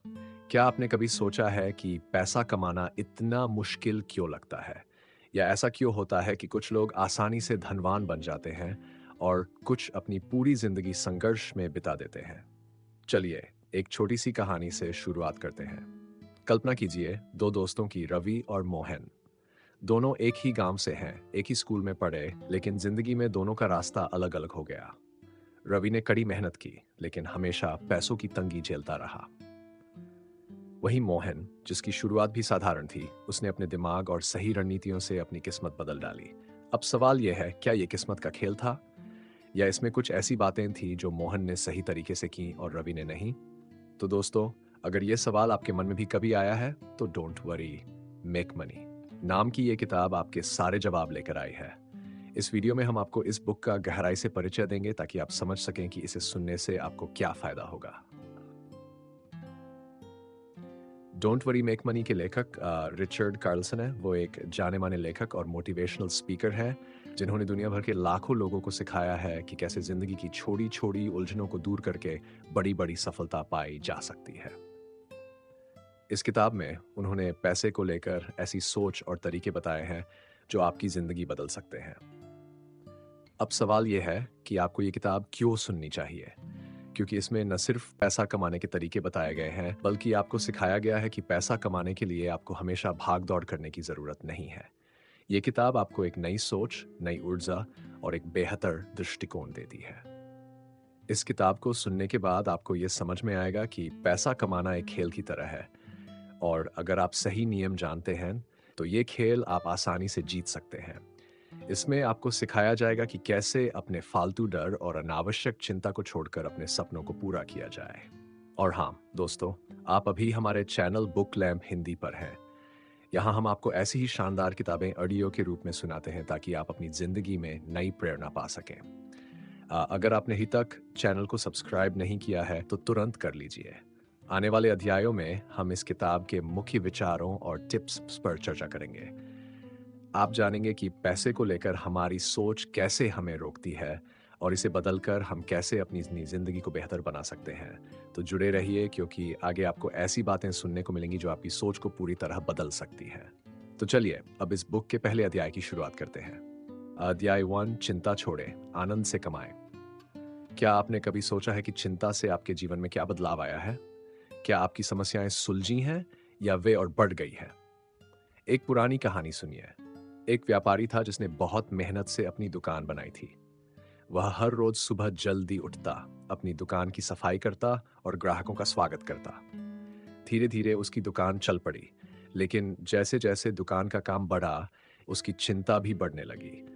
क्या आपने कभी सोचा है कि पैसा कमाना इतना मुश्किल क्यों लगता है? या ऐसा क्यों होता है कि कुछ लोग आसानी से धनवान बन जाते हैं और कुछ अपनी पूरी जिंदगी संघर्ष में बिता देते हैं? चलिए, एक छोटी सी कहानी से शुरुआत करते हैं। कल्पना कीजिए, दो दोस्तों की, रवि और मोहन। दोनों एक ही गांव से हैं, एक ही स्कूल में पढ़े, लेकिन जिंदगी में दोनों का रास्ता अलग-अलग हो गया। रवि ने कड़ी मेहनत की, लेकिन हमेशा पैसों की तंगी झेलता रहा। वहीं मोहन, जिसकी शुरुआत भी साधारण थी, उसने अपने दिमाग और सही रणनीतियों से अपनी किस्मत बदल डाली। अब सवाल यह है, क्या यह किस्मत का खेल था, या इसमें कुछ ऐसी बातें थी जो मोहन ने सही तरीके से की और रवि ने नहीं? तो दोस्तों, अगर यह सवाल आपके मन में भी कभी आया है, तो डोंट वरी, मेक मनी नाम की यह किताब आपके सारे जवाब लेकर आई है। इस वीडियो में हम आपको इस बुक का गहराई से परिचय देंगे ताकि आप समझ सकें कि इसे सुनने से आपको क्या फायदा होगा। डोंट वरी मेक मनी के लेखक रिचर्ड कार्लसन है। वो एक जाने माने लेखक और मोटिवेशनल स्पीकर हैं, जिन्होंने दुनिया भर के लाखों लोगों को सिखाया है कि कैसे जिंदगी की छोटी छोटी उलझनों को दूर करके बड़ी बड़ी सफलता पाई जा सकती है। इस किताब में उन्होंने पैसे को लेकर ऐसी सोच और तरीके बताए हैं जो आपकी जिंदगी बदल सकते हैं। अब सवाल यह है कि आपको ये किताब क्यों सुननी चाहिए, क्योंकि इसमें न सिर्फ पैसा कमाने के तरीके बताए गए हैं, बल्कि आपको सिखाया गया है कि पैसा कमाने के लिए आपको हमेशा भाग दौड़ करने की जरूरत नहीं है। ये किताब आपको एक नई सोच, नई ऊर्जा और एक बेहतर दृष्टिकोण देती है। इस किताब को सुनने के बाद आपको ये समझ में आएगा कि पैसा कमाना एक खेल की तरह है, और अगर आप सही नियम जानते हैं, तो ये खेल आप आसानी से जीत सकते हैं। इसमें आपको सिखाया जाएगा कि कैसे अपने फालतू डर और अनावश्यक चिंता को छोड़कर अपने सपनों को पूरा किया जाए। और हाँ दोस्तों, आप अभी हमारे चैनल बुक लैम्प हिंदी पर हैं। यहाँ हम आपको ऐसी ही शानदार किताबें ऑडियो के रूप में सुनाते हैं ताकि आप अपनी जिंदगी में नई प्रेरणा पा सकें। अगर आपने अभी तक चैनल को सब्सक्राइब नहीं किया है, तो तुरंत कर लीजिए। आने वाले अध्यायों में हम इस किताब के मुख्य विचारों और टिप्स पर चर्चा करेंगे। आप जानेंगे कि पैसे को लेकर हमारी सोच कैसे हमें रोकती है, और इसे बदलकर हम कैसे अपनी जिंदगी को बेहतर बना सकते हैं। तो जुड़े रहिए, क्योंकि आगे आपको ऐसी बातें सुनने को मिलेंगी जो आपकी सोच को पूरी तरह बदल सकती है। तो चलिए, अब इस बुक के पहले अध्याय की शुरुआत करते हैं। अध्याय 1, चिंता छोड़े, आनंद से कमाएं। क्या आपने कभी सोचा है कि चिंता से आपके जीवन में क्या बदलाव आया है? क्या आपकी समस्याएं सुलझी हैं या वे और बढ़ गई हैं? एक पुरानी कहानी सुनिए। एक व्यापारी था जिसने बहुत मेहनत से अपनी दुकान बनाई थी। वह हर रोज सुबह जल्दी उठता, अपनी दुकान की सफाई करता और ग्राहकों का स्वागत करता। धीरे धीरे उसकी दुकान चल पड़ी, लेकिन जैसे जैसे दुकान का काम बढ़ा, उसकी चिंता भी बढ़ने लगी।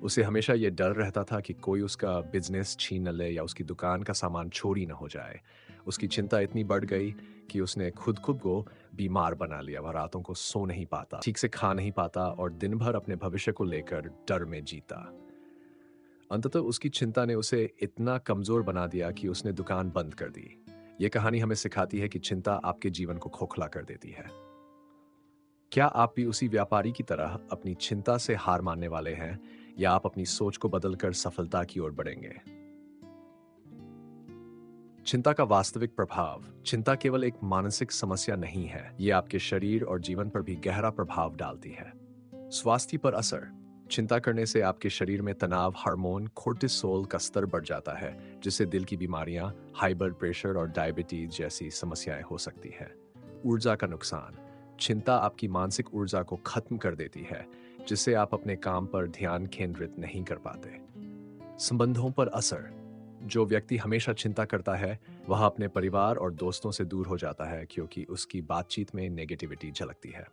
उसे हमेशा यह डर रहता था कि कोई उसका बिजनेस छीन न ले या उसकी दुकान का सामान चोरी न हो जाए। उसकी चिंता इतनी बढ़ गई कि उसने खुद खुद को बीमार बना लिया। वह रातों को सो नहीं पाता, ठीक से खा नहीं पाता और दिन भर अपने भविष्य को लेकर डर में जीता। अंततः उसकी चिंता ने उसे इतना कमजोर बना दिया कि उसने दुकान बंद कर दी। यह कहानी हमें सिखाती है कि चिंता आपके जीवन को खोखला कर देती है। क्या आप भी उसी व्यापारी की तरह अपनी चिंता से हार मानने वाले हैं, या आप अपनी सोच को बदलकर सफलता की ओर बढ़ेंगे? चिंता का वास्तविक प्रभाव। चिंता केवल एक मानसिक समस्या नहीं है, ये आपके शरीर और जीवन पर भी गहरा प्रभाव डालती है। स्वास्थ्य पर असर। चिंता करने से आपके शरीर में तनाव हार्मोन कोर्टिसोल का स्तर बढ़ जाता है, जिससे दिल की बीमारियां, हाई ब्लड प्रेशर और डायबिटीज जैसी समस्याएं हो सकती है। ऊर्जा का नुकसान। चिंता आपकी मानसिक ऊर्जा को खत्म कर देती है, जिससे आप अपने काम पर ध्यान केंद्रित नहीं कर पाते। संबंधों पर असर। जो व्यक्ति हमेशा चिंता करता है, वह अपने परिवार और दोस्तों से दूर हो जाता है, क्योंकि उसकी बातचीत में नेगेटिविटी झलकती है।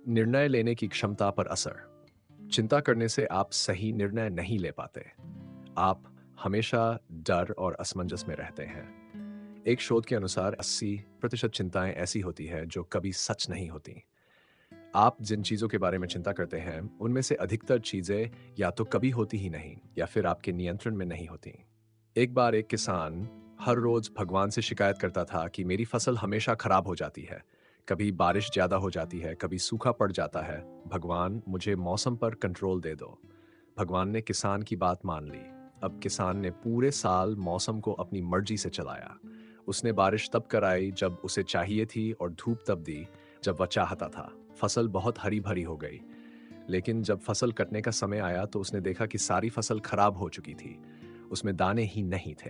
निर्णय लेने की क्षमता पर असर। चिंता करने से आप सही निर्णय नहीं ले पाते। आप हमेशा डर और असमंजस में रहते हैं। एक शोध के अनुसार 80% चिंताएं ऐसी होती है जो कभी सच नहीं होती। आप जिन चीजों के बारे में चिंता करते हैं, उनमें से अधिकतर चीजें या तो कभी होती ही नहीं, या फिर आपके नियंत्रण में नहीं होती। एक बार एक किसान हर रोज भगवान से शिकायत करता था कि मेरी फसल हमेशा खराब हो जाती है, कभी बारिश ज्यादा हो जाती है, कभी सूखा पड़ जाता है। भगवान, मुझे मौसम पर कंट्रोल दे दो। भगवान ने किसान की बात मान ली। अब किसान ने पूरे साल मौसम को अपनी मर्जी से चलाया। उसने बारिश तब कराई जब उसे चाहिए थी और धूप तब दी जब वह चाहता था। फसल बहुत हरी भरी हो गई, लेकिन जब फसल कटने का समय आया तो उसने देखा कि सारी फसल खराब हो चुकी थी। उसमें दाने ही नहीं थे।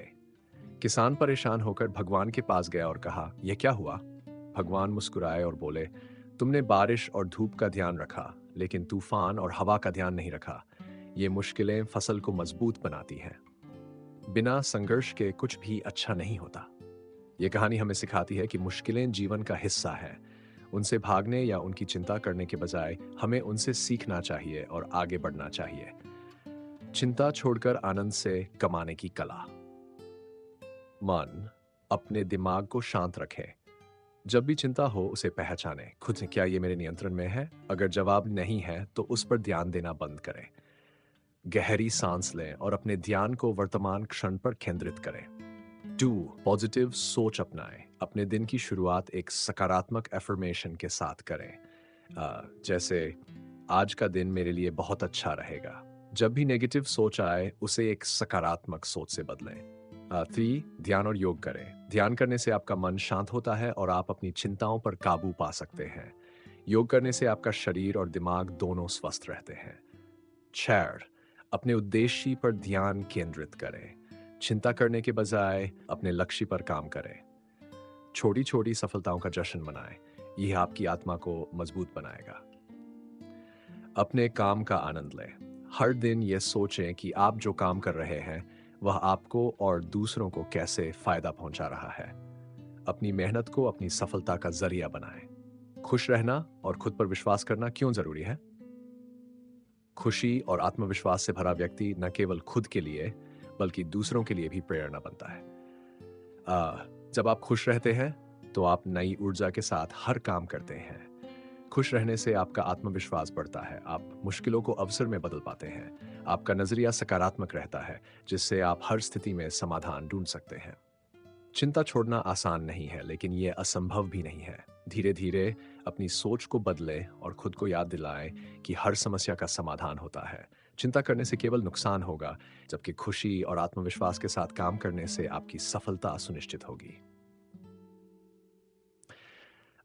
किसान परेशान होकर भगवान के पास गया और कहा, यह क्या हुआ? भगवान मुस्कुराए और बोले, तुमने बारिश और धूप का ध्यान रखा, लेकिन तूफान और हवा का ध्यान नहीं रखा। ये मुश्किलें फसल को मजबूत बनाती हैं। बिना संघर्ष के कुछ भी अच्छा नहीं होता। ये कहानी हमें सिखाती है कि मुश्किलें जीवन का हिस्सा है। उनसे भागने या उनकी चिंता करने के बजाय हमें उनसे सीखना चाहिए और आगे बढ़ना चाहिए। चिंता छोड़कर आनंद से कमाने की कला। मन, अपने दिमाग को शांत रखें। जब भी चिंता हो उसे पहचानें। खुद से, क्या ये मेरे नियंत्रण में है? अगर जवाब नहीं है तो उस पर ध्यान देना बंद करें। गहरी सांस लें और अपने ध्यान को वर्तमान क्षण पर केंद्रित करें। 2. पॉजिटिव सोच अपनाएं। अपने दिन की शुरुआत एक सकारात्मक एफर्मेशन के साथ करें। जैसे, आज का दिन मेरे लिए बहुत अच्छा रहेगा। जब भी नेगेटिव सोच आए उसे एक सकारात्मक सोच से बदलें। 3. ध्यान और योग करें। ध्यान करने से आपका मन शांत होता है और आप अपनी चिंताओं पर काबू पा सकते हैं। योग करने से आपका शरीर और दिमाग दोनों स्वस्थ रहते हैं। 4. अपने उद्देश्य पर ध्यान केंद्रित करें। चिंता करने के बजाय अपने लक्ष्य पर काम करें। छोटी छोटी सफलताओं का जश्न मनाएं। यह आपकी आत्मा को मजबूत बनाएगा। अपने काम का आनंद लें। हर दिन यह सोचें कि आप जो काम कर रहे हैं वह आपको और दूसरों को कैसे फायदा पहुंचा रहा है। अपनी मेहनत को अपनी सफलता का जरिया बनाएं। खुश रहना और खुद पर विश्वास करना क्यों जरूरी है? खुशी और आत्मविश्वास से भरा व्यक्ति न केवल खुद के लिए बल्कि दूसरों के लिए भी प्रेरणा बनता है। जब आप खुश रहते हैं तो आप नई ऊर्जा के साथ हर काम करते हैं। खुश रहने से आपका आत्मविश्वास बढ़ता है। आप मुश्किलों को अवसर में बदल पाते हैं। आपका नजरिया सकारात्मक रहता है, जिससे आप हर स्थिति में समाधान ढूंढ सकते हैं। चिंता छोड़ना आसान नहीं है, लेकिन यह असंभव भी नहीं है। धीरे धीरे अपनी सोच को बदलें और खुद को याद दिलाएं कि हर समस्या का समाधान होता है। चिंता करने से केवल नुकसान होगा, जबकि खुशी और आत्मविश्वास के साथ काम करने से आपकी सफलता सुनिश्चित होगी।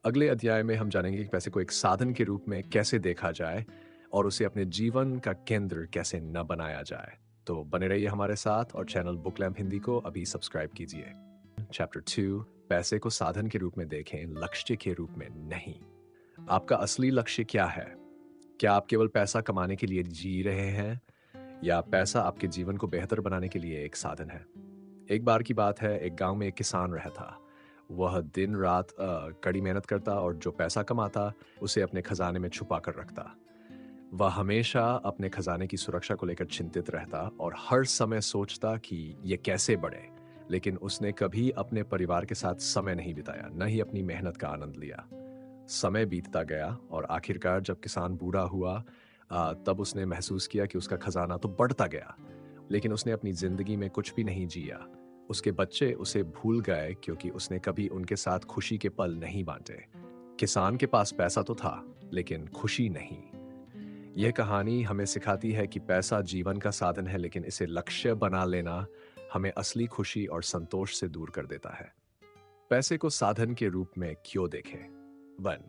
अगले अध्याय में हम जानेंगे कि पैसे को एक साधन के रूप में कैसे देखा जाए और उसे अपने जीवन का केंद्र कैसे न बनाया जाए। तो बने रहिए हमारे साथ और चैनल बुक लैंप हिंदी को अभी सब्सक्राइब कीजिए। चैप्टर 2, पैसे को साधन के रूप में देखें, लक्ष्य के रूप में नहीं। आपका असली लक्ष्य क्या है? क्या आप केवल पैसा कमाने के लिए जी रहे हैं या पैसा आपके जीवन को बेहतर बनाने के लिए एक साधन है? एक बार की बात है, एक गांव में एक किसान रहता। वह दिन रात कड़ी मेहनत करता और जो पैसा कमाता उसे अपने खजाने में छुपा कर रखता। वह हमेशा अपने खजाने की सुरक्षा को लेकर चिंतित रहता और हर समय सोचता कि ये कैसे बढ़े। लेकिन उसने कभी अपने परिवार के साथ समय नहीं बिताया, न ही अपनी मेहनत का आनंद लिया। समय बीतता गया और आखिरकार जब किसान बूढ़ा हुआ, तब उसने महसूस किया कि उसका खजाना तो बढ़ता गया, लेकिन उसने अपनी जिंदगी में कुछ भी नहीं जिया। उसके बच्चे उसे भूल गए क्योंकि उसने कभी उनके साथ खुशी के पल नहीं बांटे। किसान के पास पैसा तो था, लेकिन खुशी नहीं। यह कहानी हमें सिखाती है कि पैसा जीवन का साधन है, लेकिन इसे लक्ष्य बना लेना हमें असली खुशी और संतोष से दूर कर देता है। पैसे को साधन के रूप में क्यों देखें? 1.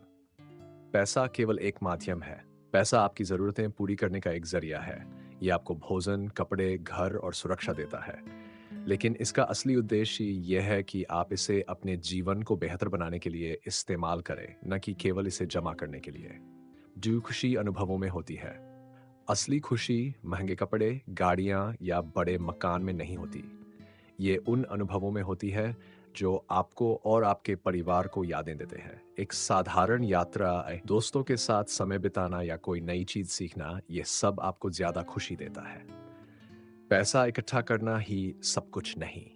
पैसा केवल एक माध्यम है। पैसा आपकी जरूरतें पूरी करने का एक जरिया है। यह आपको भोजन, कपड़े, घर और सुरक्षा देता है। लेकिन इसका असली उद्देश्य यह है कि आप इसे अपने जीवन को बेहतर बनाने के लिए इस्तेमाल करें, न कि केवल इसे जमा करने के लिए। खुशी अनुभवों में होती है। असली खुशी महंगे कपड़े, गाड़ियां या बड़े मकान में नहीं होती। ये उन अनुभवों में होती है जो आपको और आपके परिवार को यादें देते हैं। एक साधारण यात्रा, दोस्तों के साथ समय बिताना या कोई नई चीज सीखना, ये सब आपको ज्यादा खुशी देता है। पैसा इकट्ठा करना ही सब कुछ नहीं।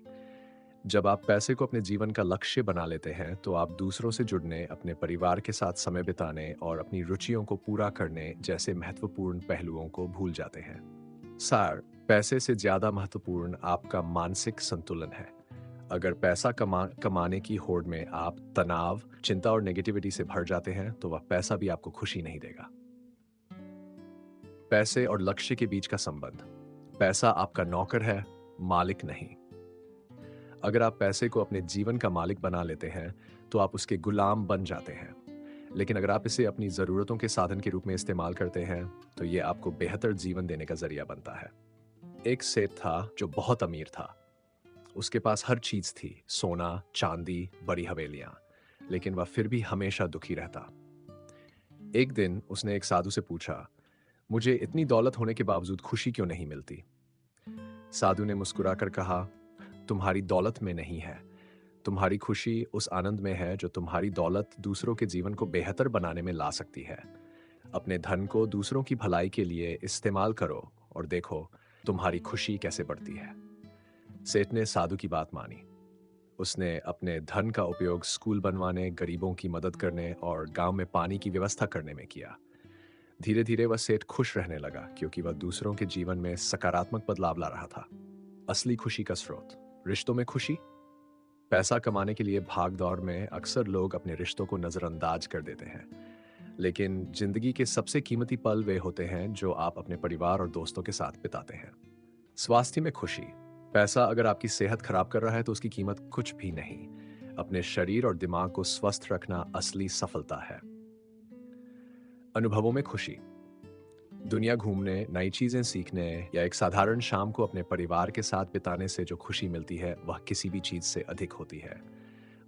जब आप पैसे को अपने जीवन का लक्ष्य बना लेते हैं तो आप दूसरों से जुड़ने, अपने परिवार के साथ समय बिताने और अपनी रुचियों को पूरा करने जैसे महत्वपूर्ण पहलुओं को भूल जाते हैं। सार, पैसे से ज्यादा महत्वपूर्ण आपका मानसिक संतुलन है। अगर पैसा कमाने की होड़ में आप तनाव, चिंता और नेगेटिविटी से भर जाते हैं तो वह पैसा भी आपको खुशी नहीं देगा। पैसे और लक्ष्य के बीच का संबंध। पैसा आपका नौकर है, मालिक नहीं। अगर आप पैसे को अपने जीवन का मालिक बना लेते हैं, तो आप उसके गुलाम बन जाते हैं। लेकिन अगर आप इसे अपनी ज़रूरतों के साधन के रूप में इस्तेमाल करते हैं, तो ये आपको बेहतर जीवन देने का ज़रिया बनता है। एक सेठ था जो बहुत अमीर था। उसके पास हर चीज़ थी, सोना, चांदी, बड़ी हवेलियाँ। लेकिन वह फिर भी हमेशा दुखी रहता। एक दिन उसने एक साधु से पूछा, मुझे इतनी दौलत होने के बावजूद खुशी क्यों नहीं मिलती? साधु ने मुस्कुराकर कहा, तुम्हारी दौलत में नहीं है, तुम्हारी खुशी उस आनंद में है जो तुम्हारी दौलत दूसरों के जीवन को बेहतर बनाने में ला सकती है। अपने धन को दूसरों की भलाई के लिए इस्तेमाल करो और देखो तुम्हारी खुशी कैसे बढ़ती है। सेठ ने साधु की बात मानी। उसने अपने धन का उपयोग स्कूल बनवाने, गरीबों की मदद करने और गांव में पानी की व्यवस्था करने में किया। धीरे धीरे वह सेठ खुश रहने लगा क्योंकि वह दूसरों के जीवन में सकारात्मक बदलाव ला रहा था। असली खुशी का स्रोत, रिश्तों में खुशी। पैसा कमाने के लिए भाग दौड़ में अक्सर लोग अपने रिश्तों को नजरअंदाज कर देते हैं। लेकिन जिंदगी के सबसे कीमती पल वे होते हैं जो आप अपने परिवार और दोस्तों के साथ बिताते हैं। स्वास्थ्य में खुशी। पैसा अगर आपकी सेहत खराब कर रहा है तो उसकी कीमत कुछ भी नहीं। अपने शरीर और दिमाग को स्वस्थ रखना असली सफलता है। अनुभवों में खुशी। दुनिया घूमने, नई चीजें सीखने या एक साधारण शाम को अपने परिवार के साथ बिताने से जो खुशी मिलती है वह किसी भी चीज से अधिक होती है।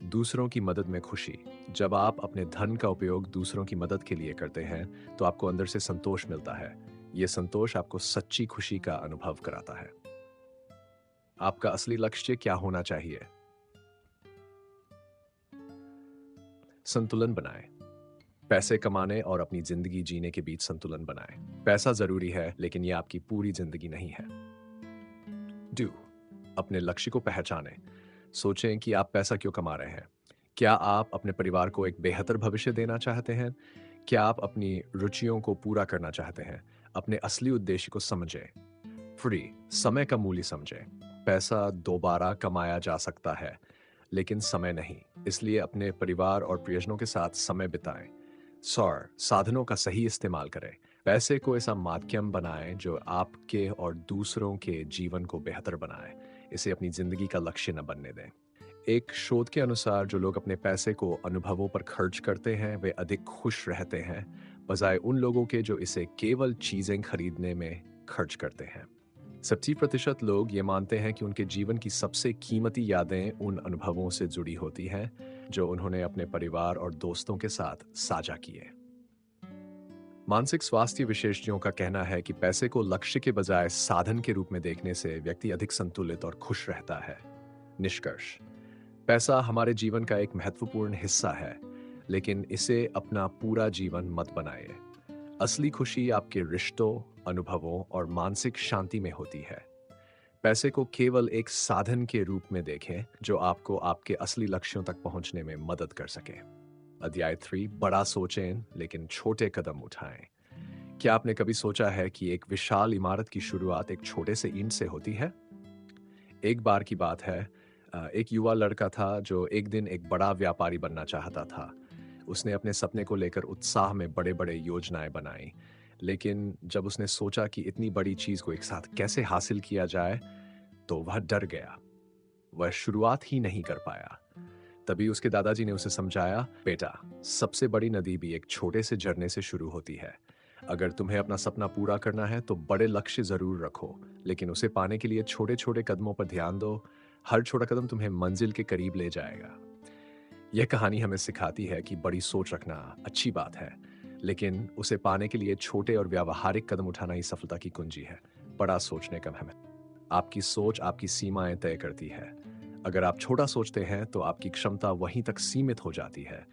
दूसरों की मदद में खुशी। जब आप अपने धन का उपयोग दूसरों की मदद के लिए करते हैं तो आपको अंदर से संतोष मिलता है। यह संतोष आपको सच्ची खुशी का अनुभव कराता है। आपका असली लक्ष्य क्या होना चाहिए? संतुलन बनाएं। पैसे कमाने और अपनी जिंदगी जीने के बीच संतुलन बनाएं। पैसा जरूरी है, लेकिन यह आपकी पूरी जिंदगी नहीं है। डू, अपने लक्ष्य को पहचानें। सोचें कि आप पैसा क्यों कमा रहे हैं। क्या आप अपने परिवार को एक बेहतर भविष्य देना चाहते हैं? क्या आप अपनी रुचियों को पूरा करना चाहते हैं? अपने असली उद्देश्य को समझें। फ्री, समय का मूल्य समझें। पैसा दोबारा कमाया जा सकता है, लेकिन समय नहीं। इसलिए अपने परिवार और प्रियजनों के साथ समय बिताएं। सौर साधनों का सही इस्तेमाल करें। पैसे को ऐसा माध्यम बनाएं जो आपके और दूसरों के जीवन को बेहतर बनाए। इसे अपनी जिंदगी का लक्ष्य न बनने दें। एक शोध के अनुसार जो लोग अपने पैसे को अनुभवों पर खर्च करते हैं वे अधिक खुश रहते हैं, बजाय उन लोगों के जो इसे केवल चीजें खरीदने में खर्च करते हैं। 70% लोग ये मानते हैं कि उनके जीवन की सबसे कीमती यादें उन अनुभवों से जुड़ी होती हैं जो उन्होंने अपने परिवार और दोस्तों के साथ साझा किए। मानसिक स्वास्थ्य विशेषज्ञों का कहना है कि पैसे को लक्ष्य के बजाय साधन के रूप में देखने से व्यक्ति अधिक संतुलित और खुश रहता है। निष्कर्ष, पैसा हमारे जीवन का एक महत्वपूर्ण हिस्सा है, लेकिन इसे अपना पूरा जीवन मत बनाइए। असली खुशी आपके रिश्तों, अनुभवों और मानसिक शांति में होती है। पैसे को केवल एक साधन के रूप में देखें जो आपको आपके असली लक्ष्यों तक पहुंचने में मदद कर सके। अध्याय 3, बड़ा सोचें लेकिन छोटे कदम उठाएं। क्या आपने कभी सोचा है कि एक विशाल इमारत की शुरुआत एक छोटे से ईंट से होती है? एक बार की बात है, एक युवा लड़का था जो एक दिन एक बड़ा व्यापारी बनना चाहता था। उसने अपने सपने को लेकर उत्साह में बड़े बड़े योजनाएं बनाई, लेकिन जब उसने सोचा कि इतनी बड़ी चीज को एक साथ कैसे हासिल किया जाए, तो वह डर गया। वह शुरुआत ही नहीं कर पाया। तभी उसके दादाजी ने उसे समझाया, बेटा, सबसे बड़ी नदी भी एक छोटे से झरने से शुरू होती है। अगर तुम्हें अपना सपना पूरा करना है तो बड़े लक्ष्य जरूर रखो, लेकिन उसे पाने के लिए छोटे छोटे कदमों पर ध्यान दो। हर छोटा कदम तुम्हें मंजिल के करीब ले जाएगा। यह कहानी हमें सिखाती है कि बड़ी सोच रखना अच्छी बात है, लेकिन उसे पाने के लिए छोटे और व्यावहारिक कदम उठाना ही सफलता की कुंजी है। बड़ा सोचने का महत्व। आपकी सोच आपकी सीमाएं तय करती है। अगर आप छोटा सोचते हैं तो आपकी क्षमता वहीं तक सीमित हो जाती है।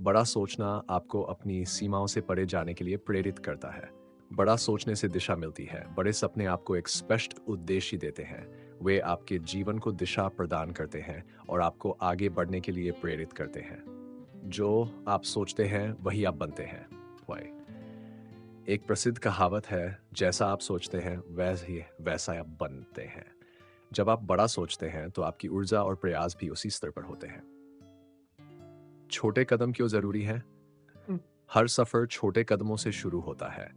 बड़ा सोचना आपको अपनी सीमाओं से परे जाने के लिए प्रेरित करता है। बड़ा सोचने से दिशा मिलती है। बड़े सपने आपको एक स्पष्ट उद्देश्य देते हैं। वे आपके जीवन को दिशा प्रदान करते हैं और आपको आगे बढ़ने के लिए प्रेरित करते हैं। जो आप सोचते हैं वही आप बनते हैं। वाई, एक प्रसिद्ध कहावत है, जैसा आप सोचते हैं वैसा आप बनते हैं। जब आप बड़ा सोचते हैं तो आपकी ऊर्जा और प्रयास भी उसी स्तर पर होते हैं। छोटे कदम क्यों जरूरी है? हर सफर छोटे कदमों से शुरू होता है।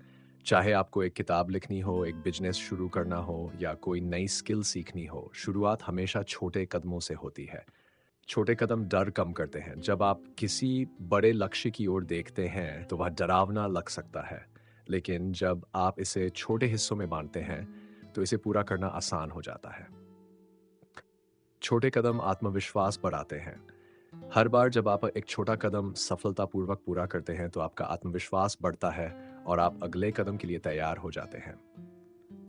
चाहे आपको एक किताब लिखनी हो, एक बिजनेस शुरू करना हो या कोई नई स्किल सीखनी हो, शुरुआत हमेशा छोटे कदमों से होती है। छोटे कदम डर कम करते हैं। जब आप किसी बड़े लक्ष्य की ओर देखते हैं, तो वह डरावना लग सकता है। लेकिन जब आप इसे छोटे हिस्सों में बाँटते हैं, तो इसे पूरा करना आसान हो जाता है। छोटे कदम आत्मविश्वास बढ़ाते हैं। हर बार जब आप एक छोटा कदम सफलतापूर्वक पूरा करते हैं, तो आपका आत्मविश्वास बढ़ता है और आप अगले कदम के लिए तैयार हो जाते हैं।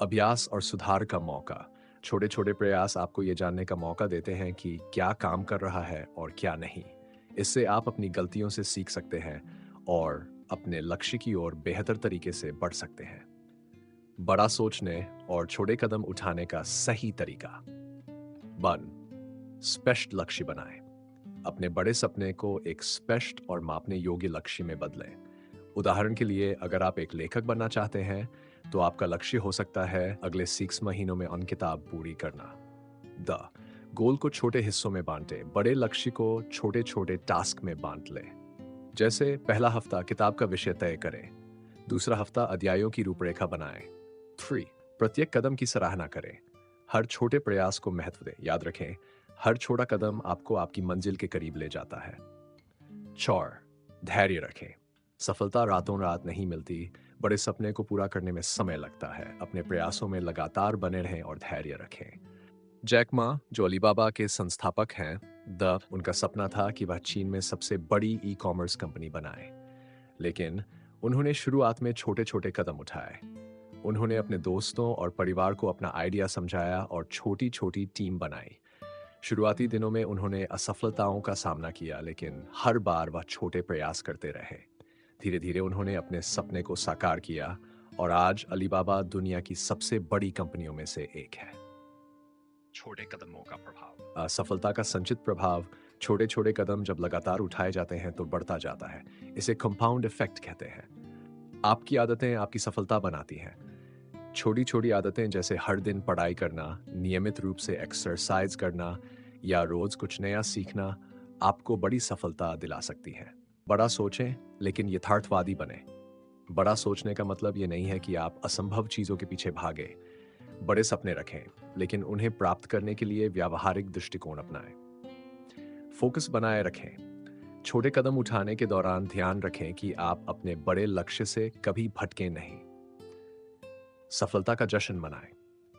अभ्यास और सुधार का मौका। छोटे-छोटे प्रयास आपको ये जानने का मौका देते हैं कि क्या काम कर रहा है और क्या नहीं। इससे आप अपनी गलतियों से सीख सकते हैं और अपने लक्ष्य की ओर बेहतर तरीके से बढ़ सकते हैं। बड़ा सोचने और छोटे कदम उठाने का सही तरीका। 1. स्पष्ट लक्ष्य बनाएं। अपने बड़े सपने को एक स्पष्ट और मापने योग्य लक्ष्य में बदलें। उदाहरण के लिए, अगर आप एक लेखक बनना चाहते हैं, तो आपका लक्ष्य हो सकता है अगले 6 महीनों में किताब पूरी करना। द गोल को छोटे हिस्सों में बांटें। बड़े लक्ष्य को छोटे-छोटे टास्क में बांट लें। जैसे पहला हफ्ता किताब का विषय तय करें, दूसरा हफ्ता अध्यायों की रूपरेखा बनाएं। 3. प्रत्येक कदम की सराहना करें। हर छोटे प्रयास को महत्व दें। याद रखें, हर छोटा कदम आपको आपकी मंजिल के करीब ले जाता है। 4. धैर्य रखें। सफलता रातों रात नहीं मिलती। बड़े सपने को पूरा करने में समय लगता है। अपने प्रयासों में लगातार बने रहें और धैर्य रखें। जैक मा, जो अलीबाबा के संस्थापक हैं, उनका सपना था कि वह चीन में सबसे बड़ी ई-कॉमर्स कंपनी बनाए। लेकिन उन्होंने शुरुआत में छोटे-छोटे कदम उठाए। उन्होंने अपने दोस्तों और परिवार को अपना आइडिया समझाया और छोटी-छोटी टीम बनाई। शुरुआती दिनों में उन्होंने असफलताओं का सामना किया, लेकिन हर बार वह छोटे प्रयास करते रहे। धीरे-धीरे उन्होंने अपने सपने को साकार किया और आज अलीबाबा दुनिया की सबसे बड़ी कंपनियों में से एक है। छोटे कदमों का प्रभाव। सफलता का संचित प्रभाव। छोटे-छोटे कदम जब लगातार उठाए जाते हैं, तो बढ़ता जाता है। इसे कंपाउंड इफेक्ट कहते हैं। आपकी आदतें आपकी सफलता बनाती हैं। छोटी-छोटी आदतें जैसे हर दिन पढ़ाई करना, नियमित रूप से एक्सरसाइज करना या रोज कुछ नया सीखना आपको बड़ी सफलता दिला सकती हैं। बड़ा सोचें, लेकिन यथार्थवादी बने। बड़ा सोचने का मतलब ये नहीं है कि आप असंभव चीजों के पीछे भागें। बड़े सपने रखें, लेकिन उन्हें प्राप्त करने के लिए व्यावहारिक दृष्टिकोण अपनाएं। फोकस बनाए रखें। छोटे कदम उठाने के दौरान ध्यान रखें कि आप अपने बड़े लक्ष्य से कभी भटकें नहीं। सफलता का जश्न मनाएं।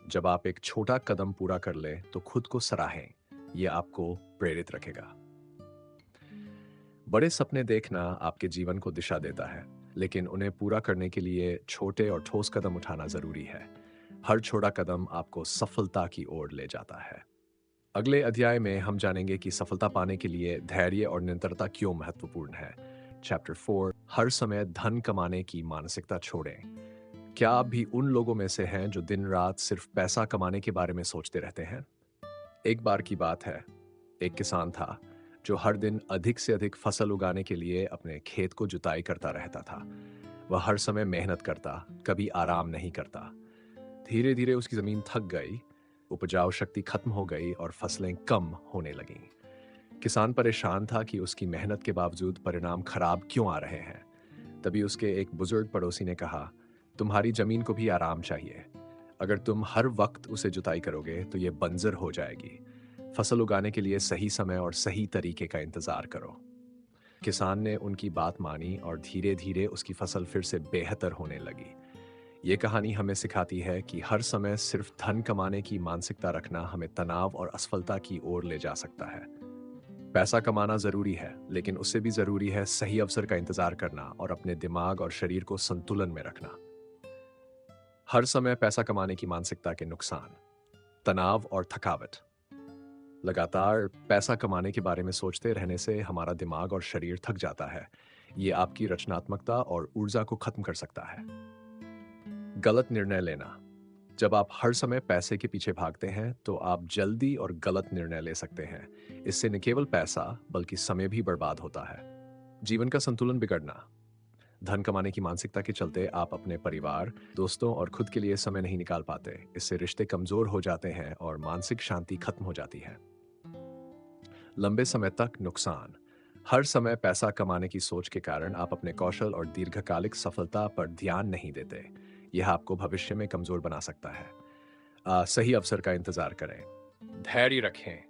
जब आप एक छोटा कदम पूरा कर लें, तो खुद को सराहें। यह आपको प्रेरित रखेगा। बड़े सपने देखना आपके जीवन को दिशा देता है, लेकिन उन्हें पूरा करने के लिए छोटे और ठोस कदम उठाना जरूरी है। हर छोटा कदम आपको सफलता की ओर ले जाता है। अगले अध्याय में हम जानेंगे कि सफलता पाने के लिए धैर्य और निरंतरता क्यों महत्वपूर्ण है। चैप्टर 4, हर समय धन कमाने की मानसिकता छोड़ें। क्या आप भी उन लोगों में से हैं जो दिन रात सिर्फ पैसा कमाने के बारे में सोचते रहते हैं? एक बार की बात है, एक किसान था जो हर दिन अधिक से अधिक फसल उगाने के लिए अपने खेत को जुताई करता रहता था। वह हर समय मेहनत करता, कभी आराम नहीं करता। धीरे धीरे उसकी जमीन थक गई, उपजाऊ शक्ति खत्म हो गई और फसलें कम होने लगीं। किसान परेशान था कि उसकी मेहनत के बावजूद परिणाम खराब क्यों आ रहे हैं। तभी उसके एक बुजुर्ग पड़ोसी ने कहा, तुम्हारी जमीन को भी आराम चाहिए। अगर तुम हर वक्त उसे जुताई करोगे, तो ये बंजर हो जाएगी। फसल उगाने के लिए सही समय और सही तरीके का इंतजार करो। किसान ने उनकी बात मानी और धीरे धीरे उसकी फसल फिर से बेहतर होने लगी। ये कहानी हमें सिखाती है कि हर समय सिर्फ धन कमाने की मानसिकता रखना हमें तनाव और असफलता की ओर ले जा सकता है। पैसा कमाना जरूरी है, लेकिन उससे भी जरूरी है सही अवसर का इंतजार करना और अपने दिमाग और शरीर को संतुलन में रखना। हर समय पैसा कमाने की मानसिकता के नुकसान। तनाव और थकावट। लगातार पैसा कमाने के बारे में सोचते रहने से हमारा दिमाग और शरीर थक जाता है। ये आपकी रचनात्मकता और ऊर्जा को खत्म कर सकता है। गलत निर्णय लेना। जब आप हर समय पैसे के पीछे भागते हैं, तो आप जल्दी और गलत निर्णय ले सकते हैं। इससे न केवल पैसा, बल्कि समय भी बर्बाद होता है। जीवन का संतुलन बिगड़ना। धन कमाने की मानसिकता के चलते आप अपने परिवार, दोस्तों और खुद के लिए समय नहीं निकाल पाते। इससे रिश्ते कमजोर हो जाते हैं और मानसिक शांति खत्म हो जाती है। लंबे समय तक नुकसान। हर समय पैसा कमाने की सोच के कारण आप अपने कौशल और दीर्घकालिक सफलता पर ध्यान नहीं देते। यह आपको भविष्य में कमजोर बना सकता है। सही अवसर का इंतजार करें। धैर्य रखें।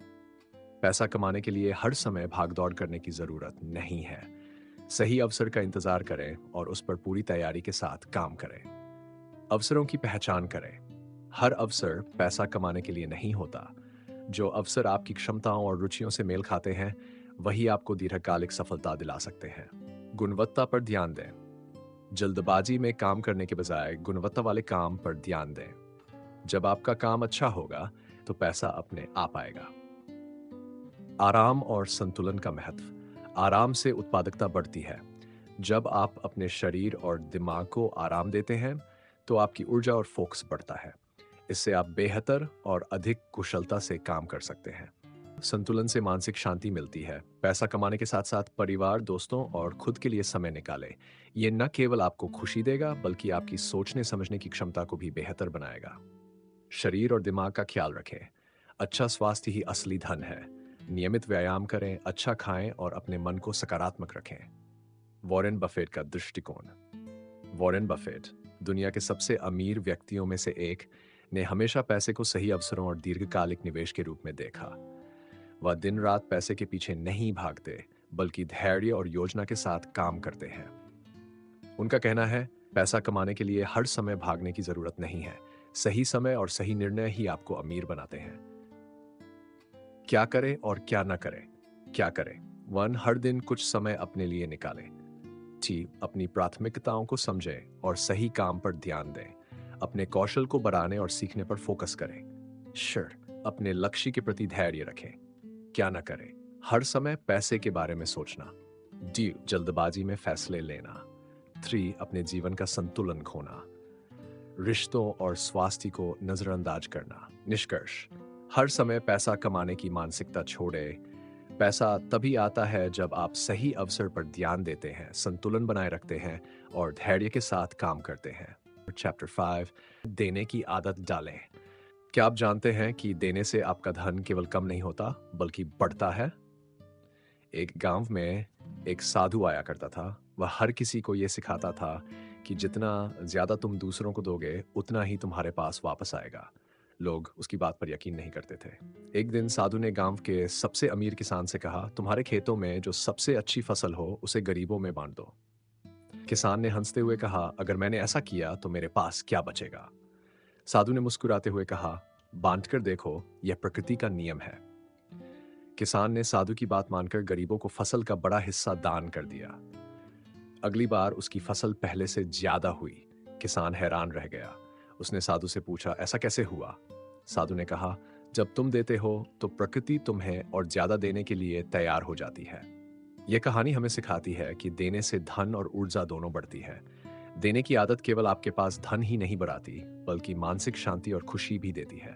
पैसा कमाने के लिए हर समय भागदौड़ करने की जरूरत नहीं है। सही अवसर का इंतजार करें और उस पर पूरी तैयारी के साथ काम करें। अवसरों की पहचान करें। हर अवसर पैसा कमाने के लिए नहीं होता। जो अवसर आपकी क्षमताओं और रुचियों से मेल खाते हैं, वही आपको दीर्घकालिक सफलता दिला सकते हैं। गुणवत्ता पर ध्यान दें। जल्दबाजी में काम करने के बजाय गुणवत्ता वाले काम पर ध्यान दें। जब आपका काम अच्छा होगा, तो पैसा अपने आप आएगा। आराम और संतुलन का महत्व। आराम से उत्पादकता बढ़ती है। जब आप अपने शरीर और दिमाग को आराम देते हैं, तो आपकी ऊर्जा और फोकस बढ़ता है। इससे आप बेहतर और अधिक कुशलता से काम कर सकते हैं। संतुलन से मानसिक शांति मिलती है। पैसा कमाने के साथ साथ परिवार, दोस्तों और खुद के लिए समय निकालें। ये न केवल आपको खुशी देगा, बल्कि आपकी सोचने समझने की क्षमता को भी बेहतर बनाएगा। शरीर और दिमाग का ख्याल रखें। अच्छा स्वास्थ्य ही असली धन है। नियमित व्यायाम करें, अच्छा खाएं और अपने मन को सकारात्मक रखें। वॉरेन बफेट का दृष्टिकोण। वॉरेन बफेट दुनिया के सबसे अमीर व्यक्तियों में से एक ने हमेशा पैसे को सही अवसरों और दीर्घकालिक निवेश के रूप में देखा। वह दिन रात पैसे के पीछे नहीं भागते, बल्कि धैर्य और योजना के साथ काम करते हैं। उनका कहना है, पैसा कमाने के लिए हर समय भागने की जरूरत नहीं है। सही समय और सही निर्णय ही आपको अमीर बनाते हैं। क्या करें और क्या न करें? क्या करें? 1. हर दिन कुछ समय अपने लिए निकालें। 2. अपनी प्राथमिकताओं को समझें और सही काम पर ध्यान दें। अपने कौशल को बढ़ाने और सीखने पर फोकस करें। अपने लक्ष्य के प्रति धैर्य रखें। क्या न करें? हर समय पैसे के बारे में सोचना। जल्दबाजी में फैसले लेना। 3. अपने जीवन का संतुलन खोना। रिश्तों और स्वास्थ्य को नजरअंदाज करना। निष्कर्ष, हर समय पैसा कमाने की मानसिकता छोड़े। पैसा तभी आता है जब आप सही अवसर पर ध्यान देते हैं, संतुलन बनाए रखते हैं और धैर्य के साथ काम करते हैं। चैप्टर 5, देने की आदत डालें। क्या आप जानते हैं कि देने से आपका धन केवल कम नहीं होता, बल्कि बढ़ता है? एक गांव में एक साधु आया करता था। वह हर किसी को यह सिखाता था कि जितना ज्यादा तुम दूसरों को दोगे, उतना ही तुम्हारे पास वापस आएगा। लोग उसकी बात पर यकीन नहीं करते थे। एक दिन साधु ने गांव के सबसे अमीर किसान से कहा, तुम्हारे खेतों में जो सबसे अच्छी फसल हो, उसे गरीबों में बांट दो। किसान ने हंसते हुए कहा, अगर मैंने ऐसा किया तो मेरे पास क्या बचेगा? साधु ने मुस्कुराते हुए कहा, बांट कर देखो, यह प्रकृति का नियम है। किसान ने साधु की बात मानकर गरीबों को फसल का बड़ा हिस्सा दान कर दिया। अगली बार उसकी फसल पहले से ज्यादा हुई। किसान हैरान रह गया। उसने साधु से पूछा, ऐसा कैसे हुआ? साधु ने कहा, जब तुम देते हो तो प्रकृति तुम्हें और ज्यादा देने के लिए तैयार हो जाती है। यह कहानी हमें सिखाती है कि देने से धन और ऊर्जा दोनों बढ़ती है। देने की आदत केवल आपके पास धन ही नहीं बढ़ाती, बल्कि मानसिक शांति और खुशी भी देती है।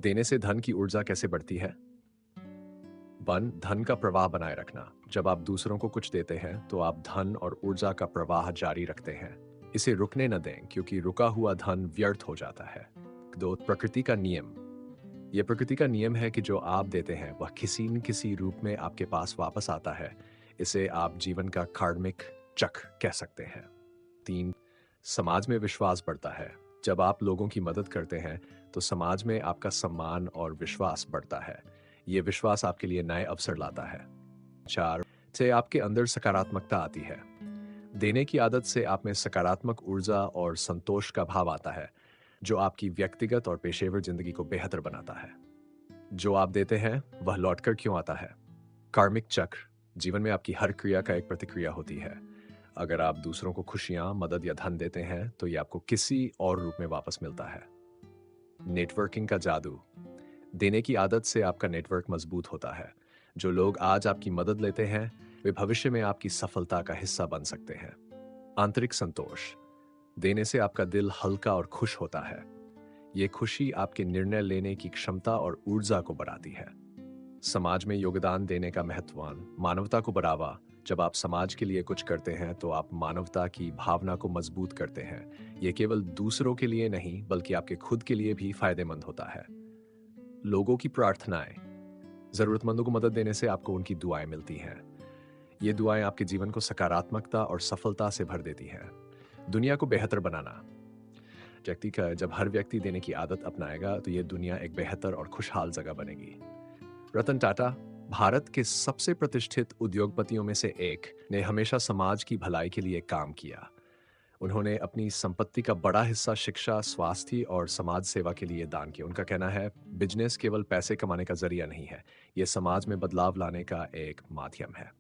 देने से धन की ऊर्जा कैसे बढ़ती है? 1. धन का प्रवाह बनाए रखना। जब आप दूसरों को कुछ देते हैं, तो आप धन और ऊर्जा का प्रवाह जारी रखते हैं। इसे रुकने न दें, क्योंकि रुका हुआ धन व्यर्थ हो जाता है। 2. प्रकृति का नियम। यह प्रकृति का नियम है कि जो आप देते हैं, वह किसी न किसी रूप में आपके पास वापस आता है। इसे आप जीवन का कार्मिक चक्र कह सकते हैं। 3. समाज में विश्वास बढ़ता है। जब आप लोगों की मदद करते हैं, तो समाज में आपका सम्मान और विश्वास बढ़ता है। ये विश्वास आपके लिए नए अवसर लाता है। 4. से आपके अंदर सकारात्मकता आती है। देने की आदत से आप में सकारात्मक ऊर्जा और संतोष का भाव आता है, जो आपकी व्यक्तिगत और पेशेवर जिंदगी को बेहतर बनाता है। जो आप देते हैं, वह लौटकर क्यों आता है? कार्मिक चक्र। जीवन में आपकी हर क्रिया का एक प्रतिक्रिया होती है। अगर आप दूसरों को खुशियां, मदद या धन देते हैं, तो यह आपको किसी और रूप में वापस मिलता है। नेटवर्किंग का जादू। देने की आदत से आपका नेटवर्क मजबूत होता है। जो लोग आज आपकी मदद लेते हैं, वे भविष्य में आपकी सफलता का हिस्सा बन सकते हैं। आंतरिक संतोष। देने से आपका दिल हल्का और खुश होता है। ये खुशी आपके निर्णय लेने की क्षमता और ऊर्जा को बढ़ाती है। समाज में योगदान देने का महत्वान। मानवता को बढ़ावा। जब आप समाज के लिए कुछ करते हैं, तो आप मानवता की भावना को मजबूत करते हैं। ये केवल दूसरों के लिए नहीं, बल्कि आपके खुद के लिए भी फायदेमंद होता है। लोगों की प्रार्थनाएं। ज़रूरतमंदों को मदद देने से आपको उनकी दुआएं मिलती हैं। ये दुआएं आपके जीवन को सकारात्मकता और सफलता से भर देती हैं। दुनिया को बेहतर बनाना। व्यक्ति का जब हर व्यक्ति देने की आदत अपनाएगा तो ये दुनिया एक बेहतर और खुशहाल जगह बनेगी। रतन टाटा, भारत के सबसे प्रतिष्ठित उद्योगपतियों में से एक, ने हमेशा समाज की भलाई के लिए काम किया। उन्होंने अपनी संपत्ति का बड़ा हिस्सा शिक्षा, स्वास्थ्य और समाज सेवा के लिए दान किया। उनका कहना है, बिजनेस केवल पैसे कमाने का जरिया नहीं है, ये समाज में बदलाव लाने का एक माध्यम है।